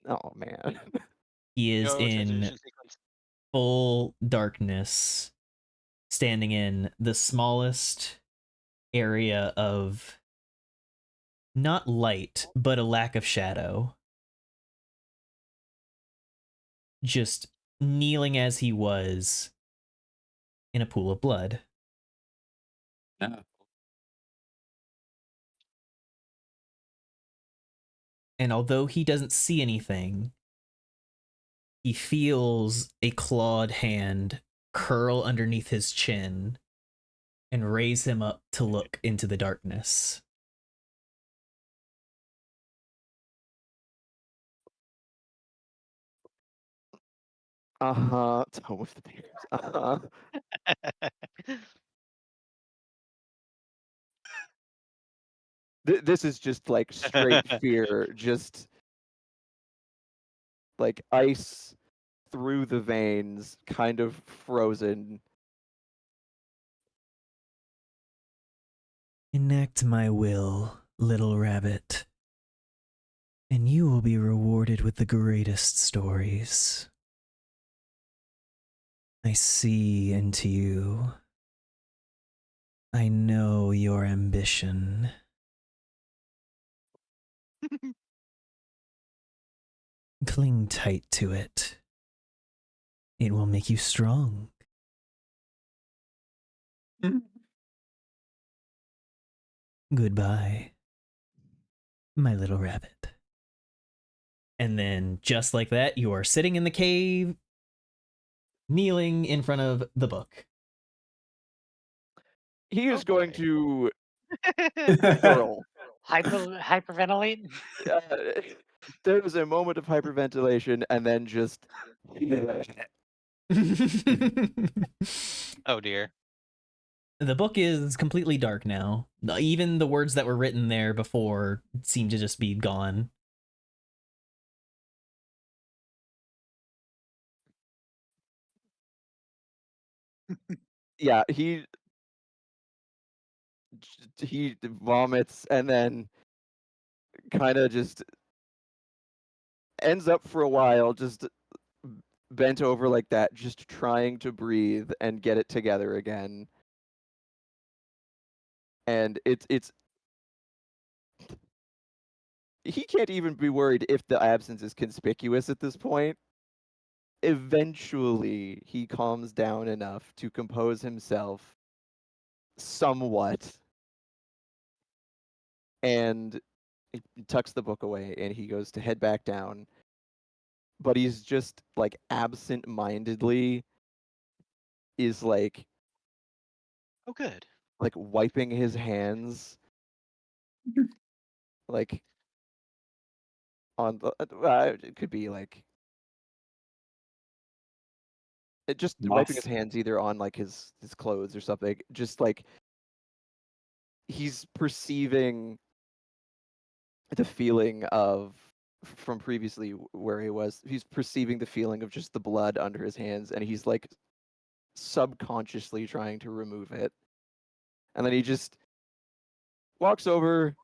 Oh man. He is No in transition sequence. full darkness, standing in the smallest area of not light, but a lack of shadow. Just kneeling as he was in a pool of blood. No. And although he doesn't see anything, he feels a clawed hand curl underneath his chin and raise him up to look into the darkness. Tome of the Bears. This is just like straight fear, just like ice through the veins, kind of frozen. Enact my will, little rabbit, and you will be rewarded with the greatest stories. I see into you. I know your ambition. Cling tight to it. It will make you strong. Goodbye, my little rabbit. And then, just like that, you are sitting in the cave, kneeling in front of the book. He is Oh, going boy. to hurl. Hyperventilate. There was a moment of hyperventilation, and then just. Oh dear. The book is completely dark now. Even the words that were written there before seem to just be gone. Yeah, he vomits and then kind of just ends up for a while just bent over like that, just trying to breathe and get it together again. And it's he can't even be worried if the absence is conspicuous at this point. Eventually, he calms down enough to compose himself somewhat, and he tucks the book away and he goes to head back down. But he's just like absent-mindedly is Oh, good. like wiping his hands like on the it could be like it just wiping his Moss. hands either on like his clothes or something, just like he's perceiving the feeling of from previously where he was. He's perceiving the feeling of just the blood under his hands, and he's like subconsciously trying to remove it. And then he just walks over,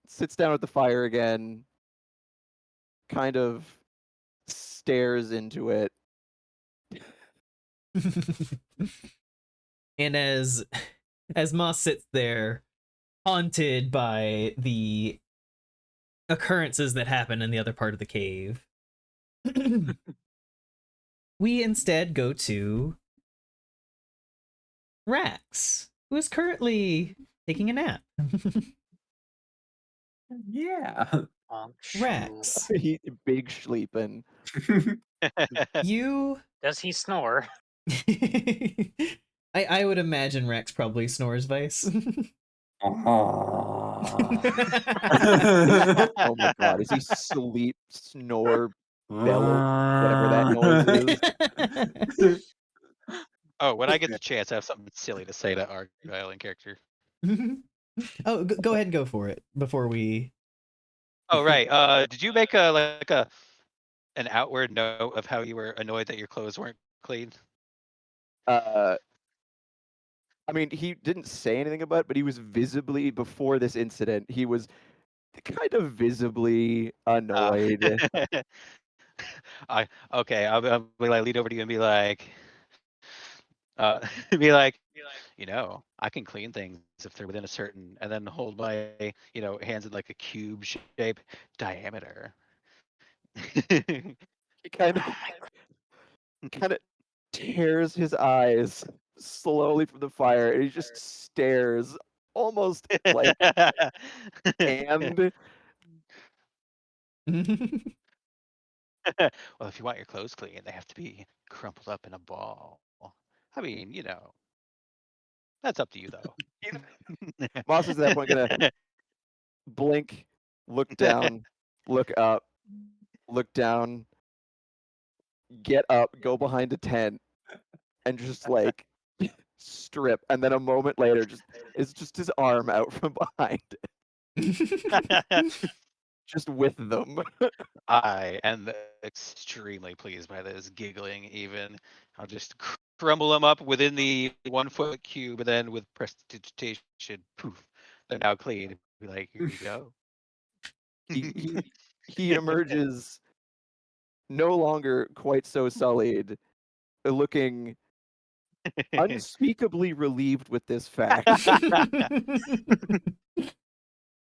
sits down at the fire again, kind of stares into it. And as Moss sits there, haunted by the occurrences that happen in the other part of the cave, we instead go to Rax, who is currently taking a nap. Yeah. Rax, He big sleeping. you Does he snore? I would imagine Rex probably snores Vice. Oh my god, is he sleep, snore, bellow, whatever that noise is? Oh, when I get the chance, I have something silly to say to Argyle in character. Oh, go ahead and go for it before we. Oh, right. Did you make an outward note of how you were annoyed that your clothes weren't clean? I mean, he didn't say anything about it, but he was visibly, before this incident, he was kind of visibly annoyed. I'll be like lead over to you and be like, be like, I can clean things if they're within a certain, and then hold my, hands in like a cube shape diameter. He kind of tears his eyes slowly from the fire, and he just stares, almost like, and Well, if you want your clothes clean, they have to be crumpled up in a ball. I mean, that's up to you though. Moss is at that point gonna blink, look down, look up, look down, get up, go behind a tent, and just like strip, and then a moment later, it's just his arm out from behind, just with them. I am extremely pleased by this, giggling even. I'll just crumble them up within the 1 foot cube, and then with prestidigitation, poof, they're now clean. Be like, here you go. He emerges no longer quite so sullied, looking unspeakably relieved with this fact.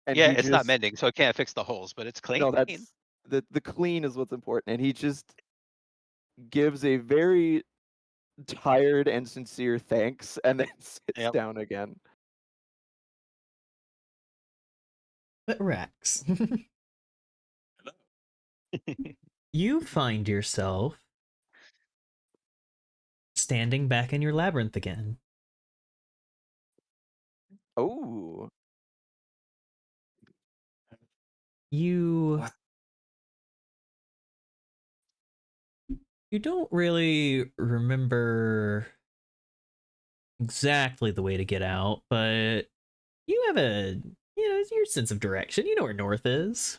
And Yeah, he it's not just mending, so it can't fix the holes, but it's clean. no, that's the clean is what's important. And he just gives a very tired and sincere thanks, and then sits Yep. down again. But Rex, you find yourself standing back in your labyrinth again. Oh, You What? you don't really remember exactly the way to get out, but you have your sense of direction. You know where north is.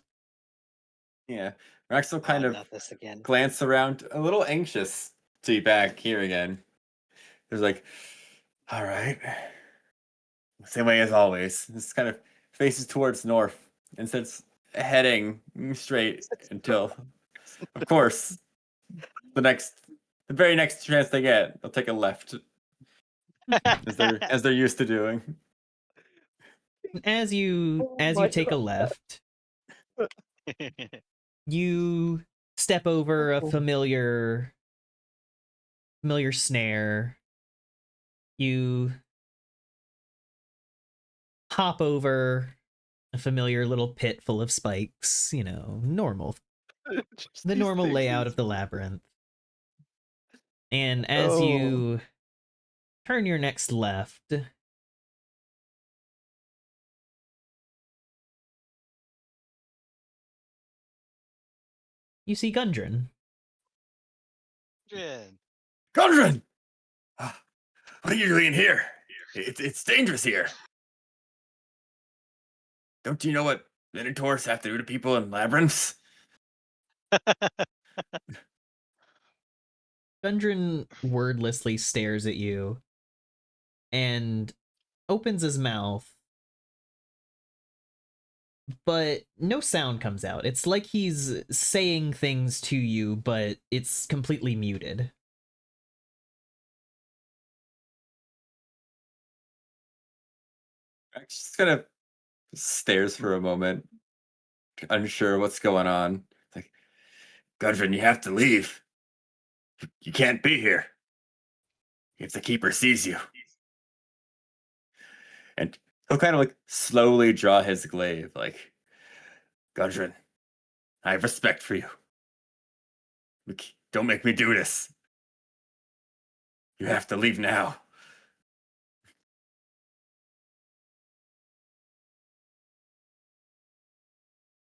Yeah. Rex will kind of Not this again. glance around, a little anxious to be back here again. There's like, all right. Same way as always. This kind of faces towards north and starts heading straight until, of course, the very next chance they get, they'll take a left, as they're used to doing. As you Oh as my you take a God. left, you step over a Oh. familiar snare. You hop over a familiar little pit full of spikes, normal. Just The these normal layout faces. of the labyrinth. And as Oh. you turn your next left, you see Gundren. Jen. Gundren! What are you doing here? It's dangerous here. Don't you know what minotaurs have to do to people in labyrinths? Gundren wordlessly stares at you and opens his mouth, but no sound comes out. It's like he's saying things to you, but it's completely muted. Rex just kind of stares for a moment, unsure what's going on. It's like, Gundren, you have to leave. You can't be here. If the keeper sees you. And he'll kind of like slowly draw his glaive, like, Gundren, I have respect for you. Don't make me do this. You have to leave now.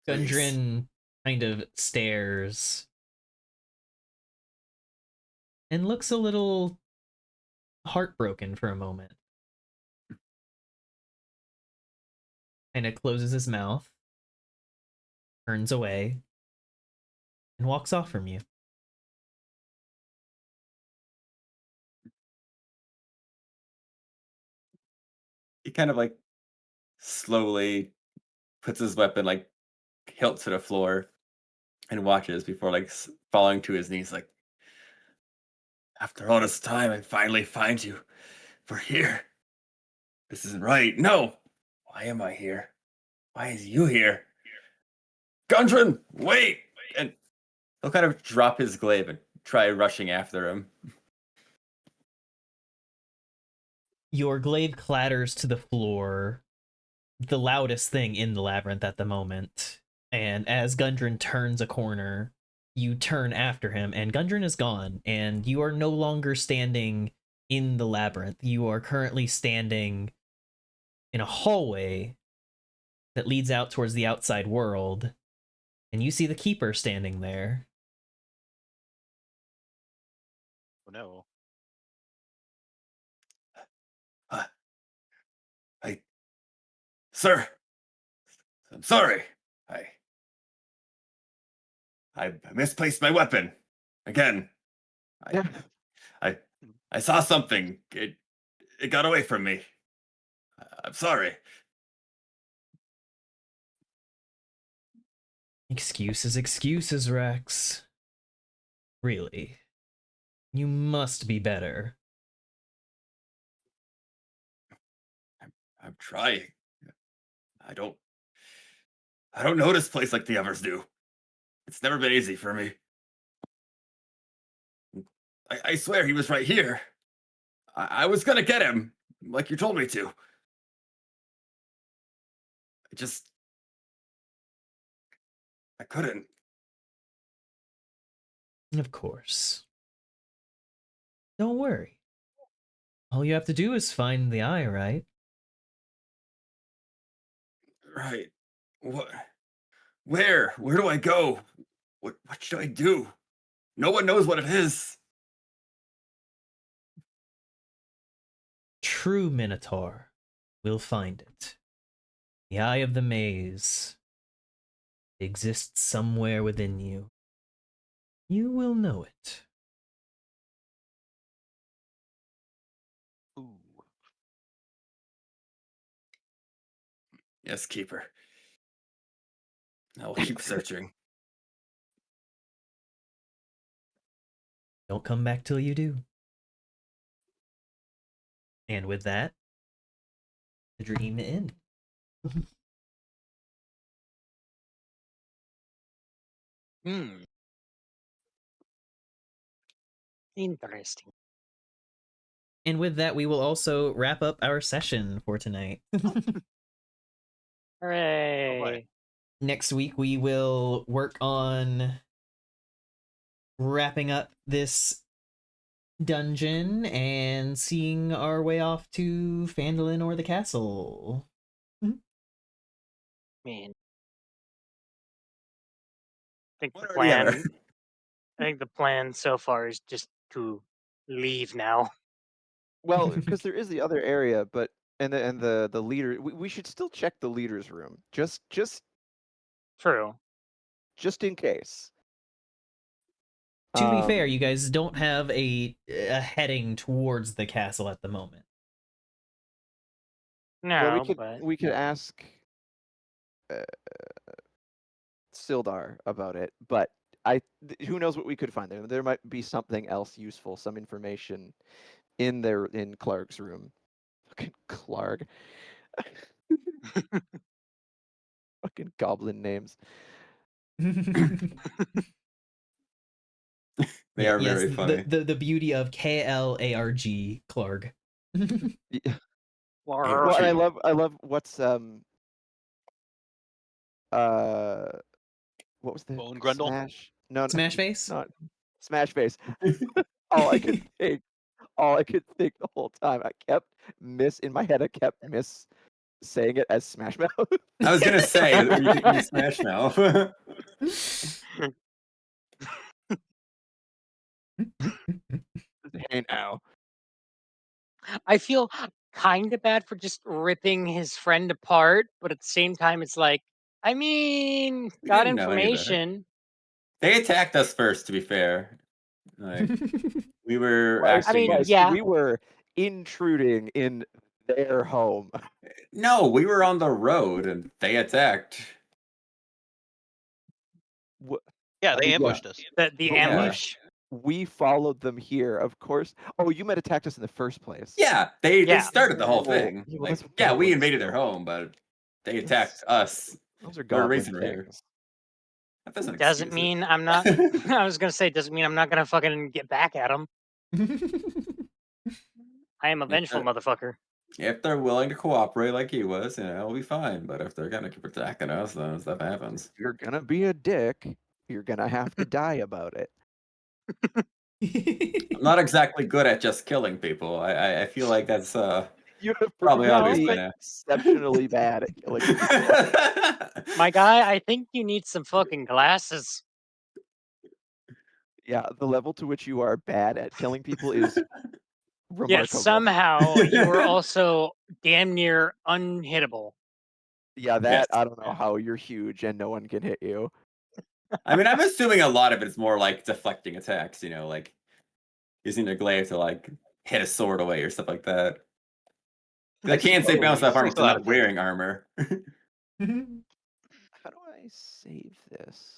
Please. Gundren kind of stares and looks a little heartbroken for a moment. Kind of closes his mouth, turns away, and walks off from you. He kind of like slowly puts his weapon like hilt to the floor and watches before like falling to his knees. Like, after all this time, I finally find you. We're here. This isn't right. No. Why am I here? Why is you here? Gundren, wait! And he'll kind of drop his glaive and try rushing after him. Your glaive clatters to the floor, the loudest thing in the labyrinth at the moment. And as Gundren turns a corner, you turn after him, and Gundren is gone, and you are no longer standing in the labyrinth. You are currently standing in a hallway that leads out towards the outside world, and you see the keeper standing there. Oh no. Sir, I'm sorry. I misplaced my weapon again. I saw something. It got away from me. I'm sorry. Excuses, Rex. Really. You must be better. I'm trying. I don't know this place like the others do. It's never been easy for me. I swear he was right here. I was gonna get him, like you told me to. I couldn't. Of course. Don't worry. All you have to do is find the eye, right? Right. What? Where? Where do I go? What should I do? No one knows what it is. True Minotaur will find it. The eye of the maze exists somewhere within you. You will know it. Ooh. Yes, Keeper. I'll keep searching. Don't come back till you do. And with that, the dream ends. Interesting. And with that, we will also wrap up our session for tonight. Hooray. Next week, we will work on wrapping up this dungeon and seeing our way off to Phandelver or the castle. Man. I think One the or the other. plan I think the plan so far is just to leave now. Well, because there is the other area, but and the leader. We should still check the leader's room, just True. in case. To be fair, Um, you guys don't have a heading towards the castle at the moment. well, No, but we could ask Sildar about it, but who knows what we could find there? There might be something else useful, some information in Clark's room. Fucking Clark. Fucking goblin names. They are yes, very funny. The beauty of KLARG Clark. Yeah. Or Well, and I love what's what was the Bone Grundle? Smash? No, Smash Face? not Smash Face. all I could think the whole time. I kept in my head. I kept saying it as Smash Mouth. I was gonna say, are you thinking Smash Mouth? Hey now. I feel kind of bad for just ripping his friend apart, but at the same time, it's like, I mean, We got didn't know any better. information. They attacked us first, to be fair. Like, we were Twice, acting mean, as yeah. we were intruding in their home. no, we were on the road and they attacked. Yeah, they Yeah. ambushed us. The But ambush. We followed them here, of course. Oh, you meant attacked us in the first place. Yeah, they Yeah. started the whole Well, thing. yeah, well, Like, that's yeah, we goblins invaded their still. home, but they attacked us. Those are For a goblin reason we're here. things. That doesn't Doesn't excuse mean I'm not. it. I was gonna say, doesn't mean I'm not gonna fucking get back at him. I am a vengeful motherfucker. If they're willing to cooperate like he was, it'll be fine. But if they're gonna keep attacking us, then stuff happens. If you're gonna be a dick, you're gonna have to die about it. I'm not exactly good at just killing people. I feel like that's You have probably proven to obvious be by now. exceptionally bad at killing people. My guy, I think you need some fucking glasses. Yeah, the level to which you are bad at killing people is Yet remarkable. somehow you were also damn near unhittable. Yeah, that Yes. I don't know how you're huge and no one can hit you. I mean, I'm assuming a lot of it's more like deflecting attacks, like using a glaive to like hit a sword away or stuff like that. I can't say bounce off armor Still because I'm out not of it. wearing armor. How do I save this?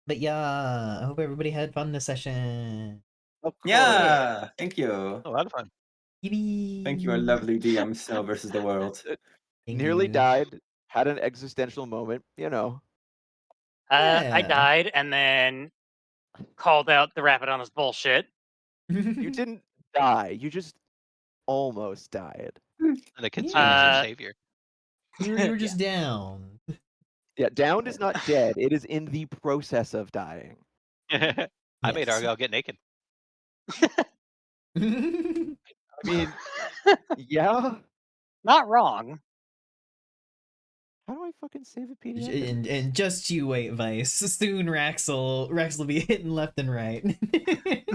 But yeah, I hope everybody had fun this session. Of course. Yeah, thank you. A lot of fun. Thank you, our lovely DM Snow versus the world. Nearly died, had an existential moment, I Yeah. died and then called out the Rapidon's bullshit. You didn't die, you just almost died. And the Kitsune is your savior. You were just down. Yeah, downed is not dead, it is in the process of dying. I made Yes. Argyle get naked. I mean, yeah. Not wrong. How do I fucking save a PDF? And just you wait, Vice. Soon Rax will be hitting left and right.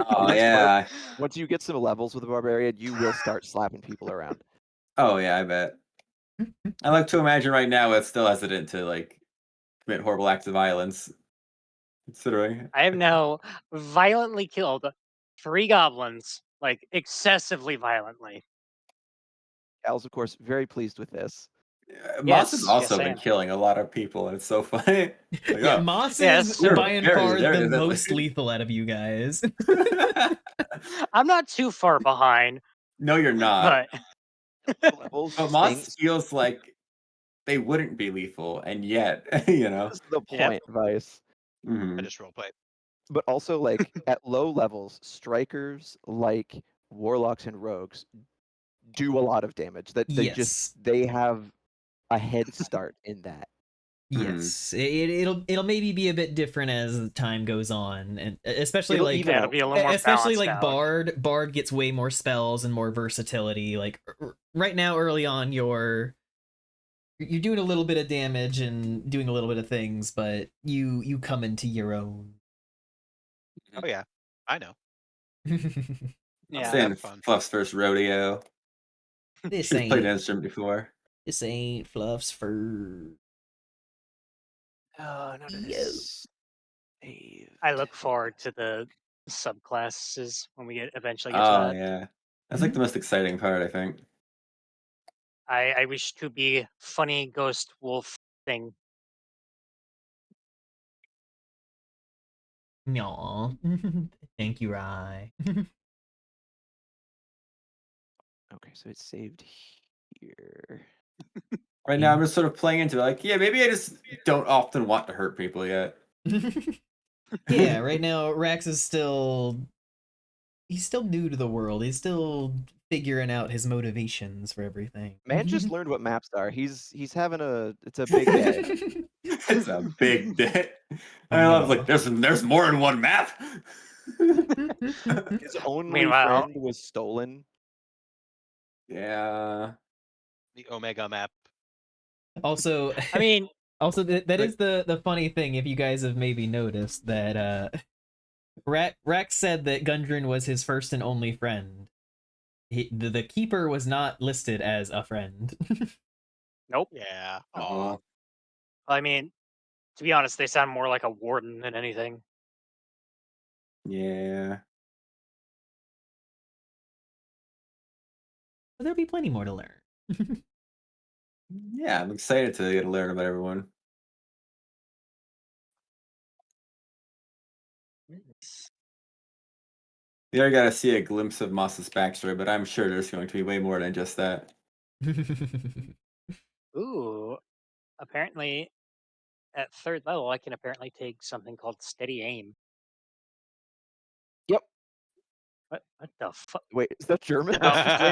Oh yeah. Once you get some levels with a barbarian, you will start slapping people around. Oh yeah, I bet. I like to imagine right now it's still hesitant to like commit horrible acts of violence. Considering I have now violently killed 3 goblins, like excessively violently. Al's, of course, very pleased with this. Moss has Yes, also yes, I been am. killing a lot of people, and it's so funny. Like, Yeah, oh. Moss Yes, is sir. by and Very, far very the deadly. most lethal out of you guys. I'm not too far behind, No, you're not. but Levels But Moss stinks. feels like they wouldn't be lethal, and yet, That's the Yep. point, Vice. I just roleplay. But also, like, at low levels, strikers, like warlocks and rogues, do a lot of damage. That they have a head start in that. Yes, it'll maybe be a bit different as time goes on, and especially It'll like even it'll be a little more especially balanced like out. Bard gets way more spells and more versatility. Like right now, early on, you're doing a little bit of damage and doing a little bit of things, but you come into your own. Oh yeah, I know. I'm Yeah. saying fun. Fluff's first rodeo. This She's played an ain't instrument before. Fluff's fur. Oh, no, I look forward to the subclasses when we eventually get to Oh that. yeah, that's like the most exciting part, I think. I wish to be funny ghost wolf thing. Aw. Thank you, Rye. Okay, so it's saved here. Right now, I'm just sort of playing into it. Like, yeah, maybe I just don't often want to hurt people yet. Yeah, right now Rax is he's still new to the world. He's still figuring out his motivations for everything. Man just learned what maps are. He's having it's a big day. It's a big day. I love like there's more than one map. His only Meanwhile- friend was stolen. Yeah. The Omega map. Also, I mean, also that Like- is the funny thing. If you guys have maybe noticed that Rex said that Gundren was his first and only friend. The keeper was not listed as a friend. nope. Yeah. Oh, I mean, to be honest, they sound more like a warden than anything. yeah. There'll be plenty more to learn. Yeah, I'm excited to get to learn about everyone. We already got to see a glimpse of Moss's backstory, but I'm sure there's going to be way more than just that. Ooh, apparently at 3rd level, I can apparently take something called steady aim. Yep. What the fuck? Wait, is that German? Oh. That's just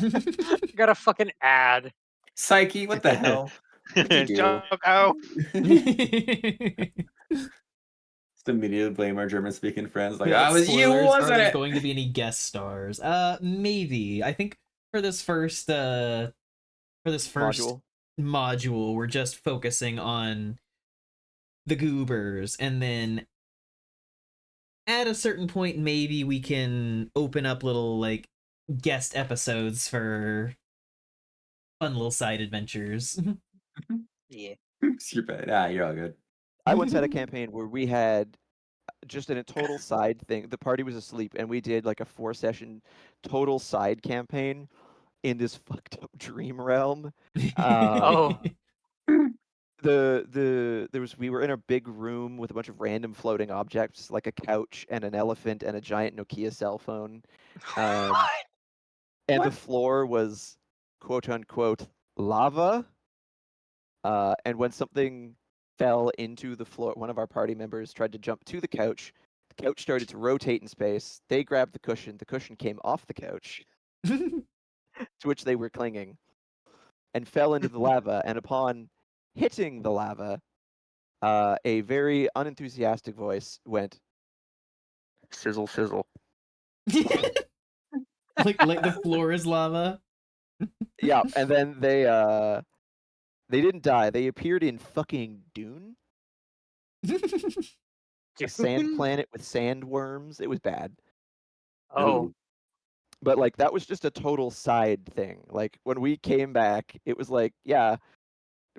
randomly German. Got a fucking ad. Psyche, what the hell? What'd you do? Choco. Just immediately blame our German-speaking friends. Like, Yeah, I was you, spoilers, wasn't are there it? going to be any guest stars? Maybe. I think for this first Module. module, we're just focusing on the goobers, and then at a certain point, maybe we can open up little like guest episodes for fun little side adventures. Yeah. You're bad. Ah, you're all good. I once had a campaign where we had just in a total side thing. The party was asleep, and we did like a 4-session total side campaign in this fucked up dream realm. Oh. We were in a big room with a bunch of random floating objects like a couch and an elephant and a giant Nokia cell phone. And the floor was quote unquote lava. And when something fell into the floor, one of our party members tried to jump to the couch. The couch started to rotate in space. They grabbed the cushion. The cushion came off the couch, to which they were clinging, and fell into the lava. And upon hitting the lava, a very unenthusiastic voice went, "Sizzle, sizzle." like the floor is lava. Yeah, and then they didn't die. They appeared in fucking Dune, a sand planet with sandworms. It was bad. Oh. But like that was just a total side thing. Like when we came back, it was like, yeah,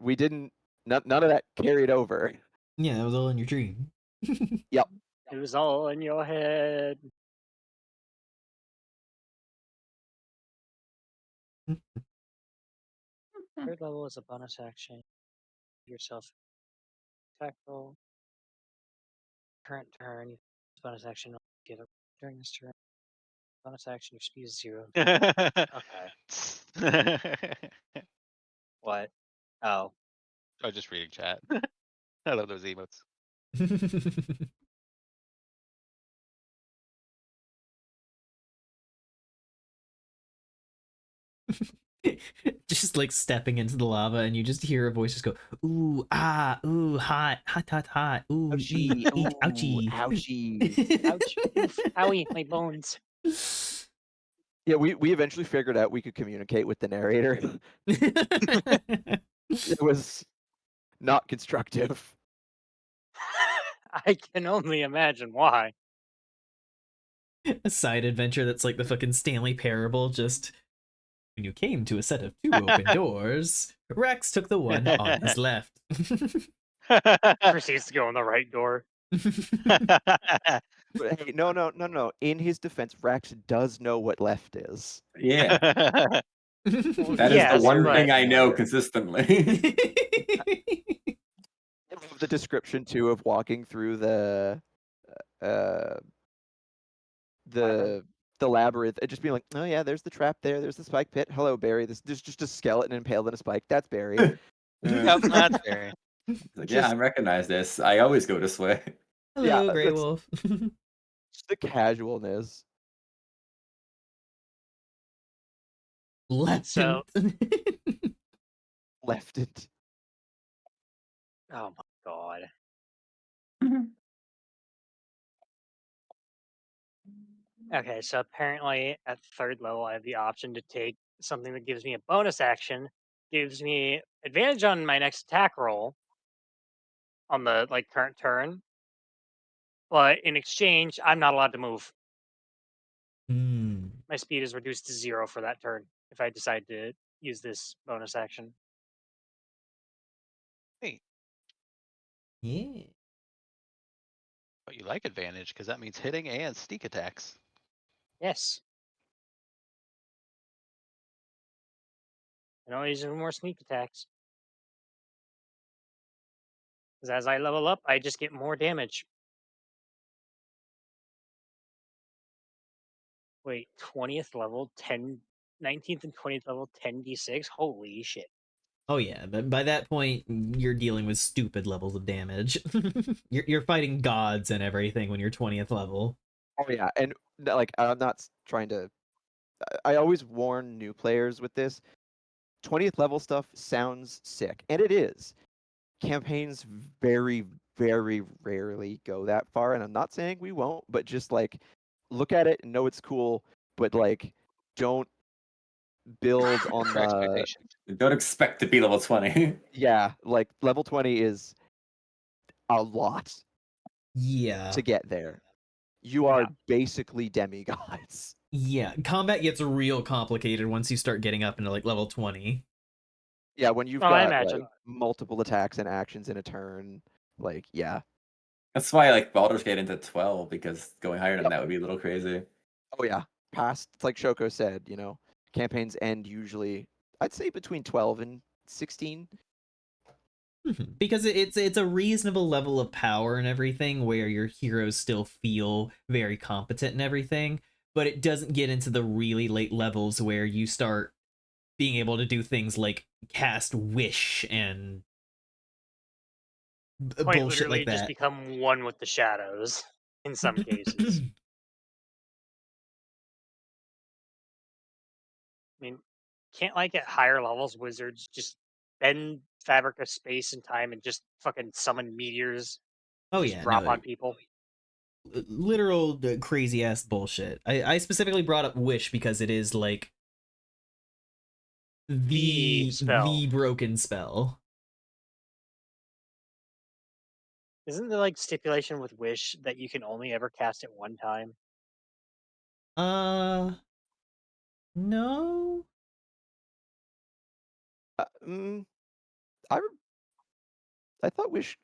we didn't. None of that carried over. Yeah, that was all in your dream. Yep. It was all in your head. Third level is a bonus action. Give yourself attack roll. Current turn. Bonus action. Give it during this turn. Bonus action. Your speed is 0. Okay. What? Oh. I was just reading chat. I love those emotes. Just like stepping into the lava, and you just hear a voice just go, "Ooh, ah, ooh, hot, hot, hot, hot, ooh, Ouchie, eek, ooh, ouchie, ouchie. Ouch. Oof. Owie. My bones. Yeah, we eventually figured out we could communicate with the narrator. It was not constructive. I can only imagine why. A side adventure that's like the fucking Stanley Parable. Just when you came to a set of 2 open doors, Rex took the one on his left. Proceeds to go in the right door. But hey, no. In his defense, Rax does know what left is. Yeah, that is Yes, the one but- thing I know consistently. I love the description too of walking through uh the labyrinth and just being like, oh yeah, there's the trap there's the spike pit. Hello, Barry. There's just a skeleton impaled in a spike. That's Barry. Yep, that's fair. Like, yeah, I recognize this. I always go this way. Hello, Yeah, Grey that's- Wolf. Just the casualness. Left. So- Left it. Oh my god. Okay, so apparently at third level, I have the option to take something that gives me a bonus action, gives me advantage on my next attack roll on the current turn, but in exchange, I'm not allowed to move. Hmm. My speed is reduced to 0 for that turn if I decide to use this bonus action. Hey, Yeah. but you like advantage because that means hitting and sneak attacks. Yes. And always use more sneak attacks. Because as I level up, I just get more damage. Wait, 20th level, 19th and 20th level, 10d6? Holy shit. Oh yeah, but by that point, you're dealing with stupid levels of damage. You're fighting gods and everything when you're 20th level. Oh yeah, and like I'm not trying to. I always warn new players with this. 20th level stuff sounds sick, and it is. Campaigns very, very rarely go that far, and I'm not saying we won't, but just like look at it and know it's cool, but like don't build on For the expectation. Don't expect to be level 20. yeah, like level 20 is a lot Yeah. to get there. You are basically demigods. Yeah, combat gets real complicated once you start getting up into like level 20. Yeah, when you've Oh, I got like imagine. multiple attacks and actions in a turn, like yeah. That's why like Baldur's Gate into 12, because going higher than Yep. that would be a little crazy. Oh yeah. Past, like Shoko said, campaigns end usually I'd say between 12 and 16. Because it's a reasonable level of power and everything where your heroes still feel very competent and everything, but it doesn't get into the really late levels where you start being able to do things like cast wish and Quite bullshit literally like just that. become one with the shadows in some cases. I mean, can't at higher levels wizards just bend fabric of space and time and just fucking summon meteors, Oh just yeah, drop no, on people? literal crazy ass bullshit. I specifically brought up wish because it is like The spell. the broken spell. Isn't there stipulation with wish that you can only ever cast it one time? No. I I thought Wish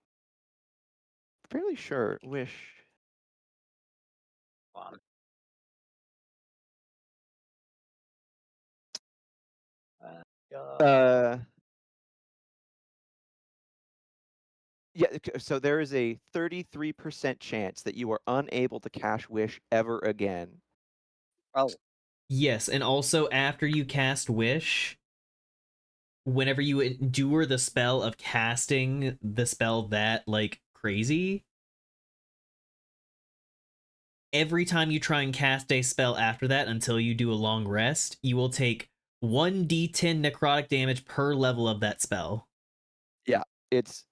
fairly sure Wish. Hold on. Yeah, so there is a 33% chance that you are unable to cast Wish ever again. Oh, Yes, and also after you cast wish, whenever you endure the spell of casting the spell that crazy, every time you try and cast a spell after that until you do a long rest, you will take 1d10 necrotic damage per level of that spell. Yeah, it's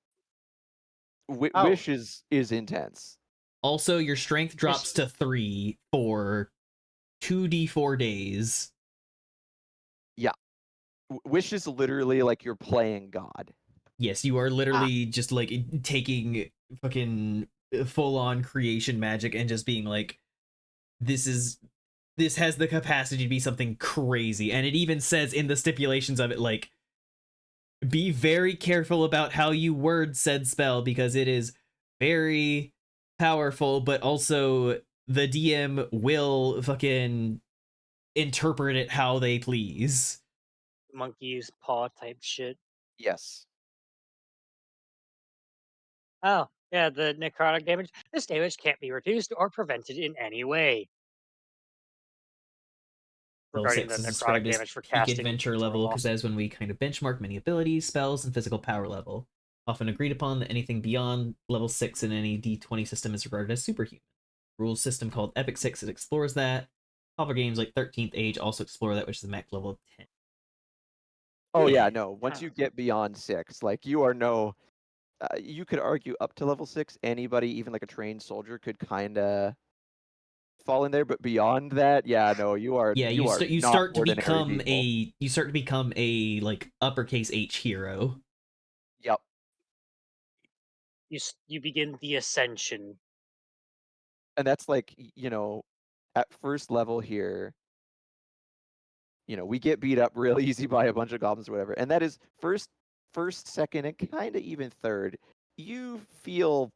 Oh. Wish is intense. Also, your strength drops to 3 for 2d4 days. Yeah. Wish is literally like you're playing God. Yes, you are literally just taking fucking full on creation magic and just being like, this has the capacity to be something crazy. And it even says in the stipulations of it, like, be very careful about how you word said spell because it is very powerful, but also the DM will fucking interpret it how they please. Monkey's paw type shit. Yes. Oh, yeah, the necrotic damage. This damage can't be reduced or prevented in any way. Level Regarding 6 the is necrotic described as damage for peak casting adventure Throw level Lost. because that is when we kind of benchmark many abilities, spells, and physical power level. Often agreed upon that anything beyond level 6 in any D20 system is regarded as superhuman. Rules system called Epic 6 it explores that. Popular games like 13th Age also explore that, which is the max level of 10. Oh yeah, no. Once you get beyond 6, like you are you could argue up to level 6, anybody, even like a trained soldier, could kind of fall in there, but beyond that, yeah, no, you are Yeah, you are you not start to ordinary become people. you start to become a like uppercase H hero. Yep. You begin the ascension. And that's like, at first level here, we get beat up real easy by a bunch of goblins or whatever. And that is first, second, and kind of even third. You feel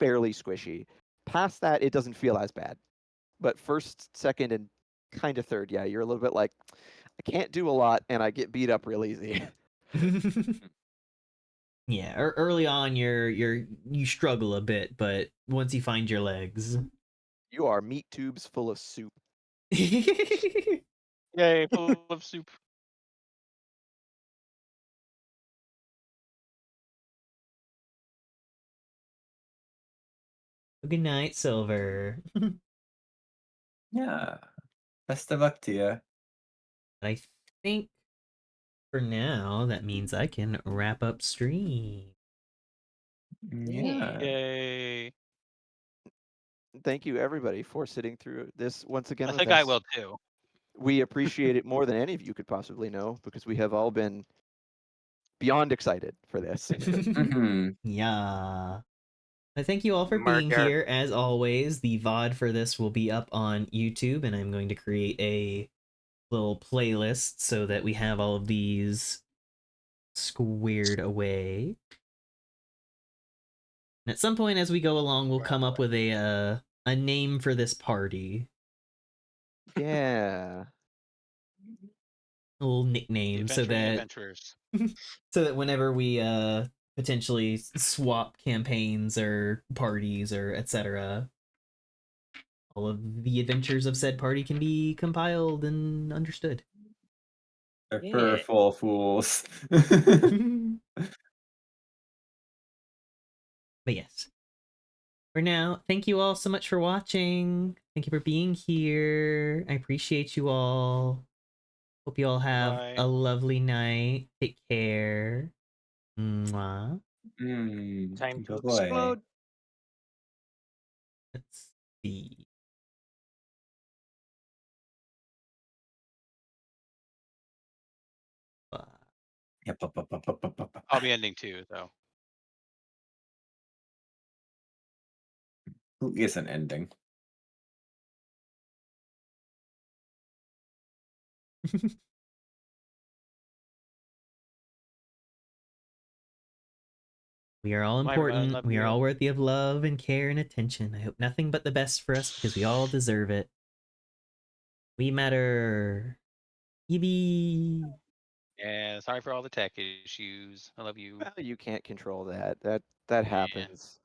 fairly squishy. Past that, it doesn't feel as bad. But first, second, and kind of third, yeah, you're a little bit like, I can't do a lot, and I get beat up real easy. Yeah, early on you struggle a bit, but once you find your legs. You are meat tubes full of soup. Yay, full of soup. Good night, Silver. Yeah. Best of luck to you. I think for now that means I can wrap up stream. Yeah. Yay. Thank you, everybody, for sitting through this once again I with think us. I will too. We appreciate it more than any of you could possibly know, because we have all been beyond excited for this. Mhm. Yeah. I thank you all for being Murder. here. As always, the VOD for this will be up on YouTube, and I'm going to create a little playlist so that we have all of these squared away. And at some point as we go along, we'll come up with a name for this party. Yeah. A little The nickname so Adventuring that Adventurers. whenever we potentially swap campaigns or parties or etc., all of the adventures of said party can be compiled and understood. They're Yeah. furful fools. But yes. For now, thank you all so much for watching. Thank you for being here. I appreciate you all. Hope you all have Bye. a lovely night. Take care. Mwah. Time to Boy. explode. Let's see. Yep, up, up, up, up, up, up. I'll be ending too, though. Who isn't ending? We are all Bye, everyone. important. Love We are you. all worthy of love and care and attention. I hope nothing but the best for us because we all deserve it. We matter. Yippee! Yeah, sorry for all the tech issues. I love you. Well, you can't control that. That Yeah. happens.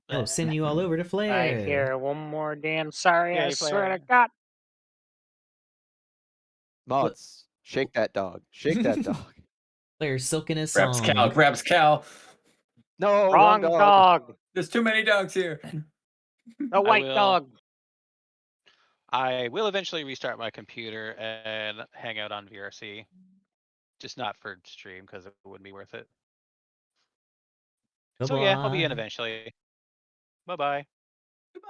I'll send you all over to I Flare. hear one more damn sorry. I Yay, swear to Flare. God. Mods, shake that dog. Shake that dog. Flare's silking his Grabs song. Cal, grabs Cal. No, Wrong dog. dog. There's too many dogs here. The white dog. I will eventually restart my computer and hang out on VRC. Just not for stream because it wouldn't be worth it. So yeah, I'll be in Goodbye. eventually. Bye-bye. Goodbye.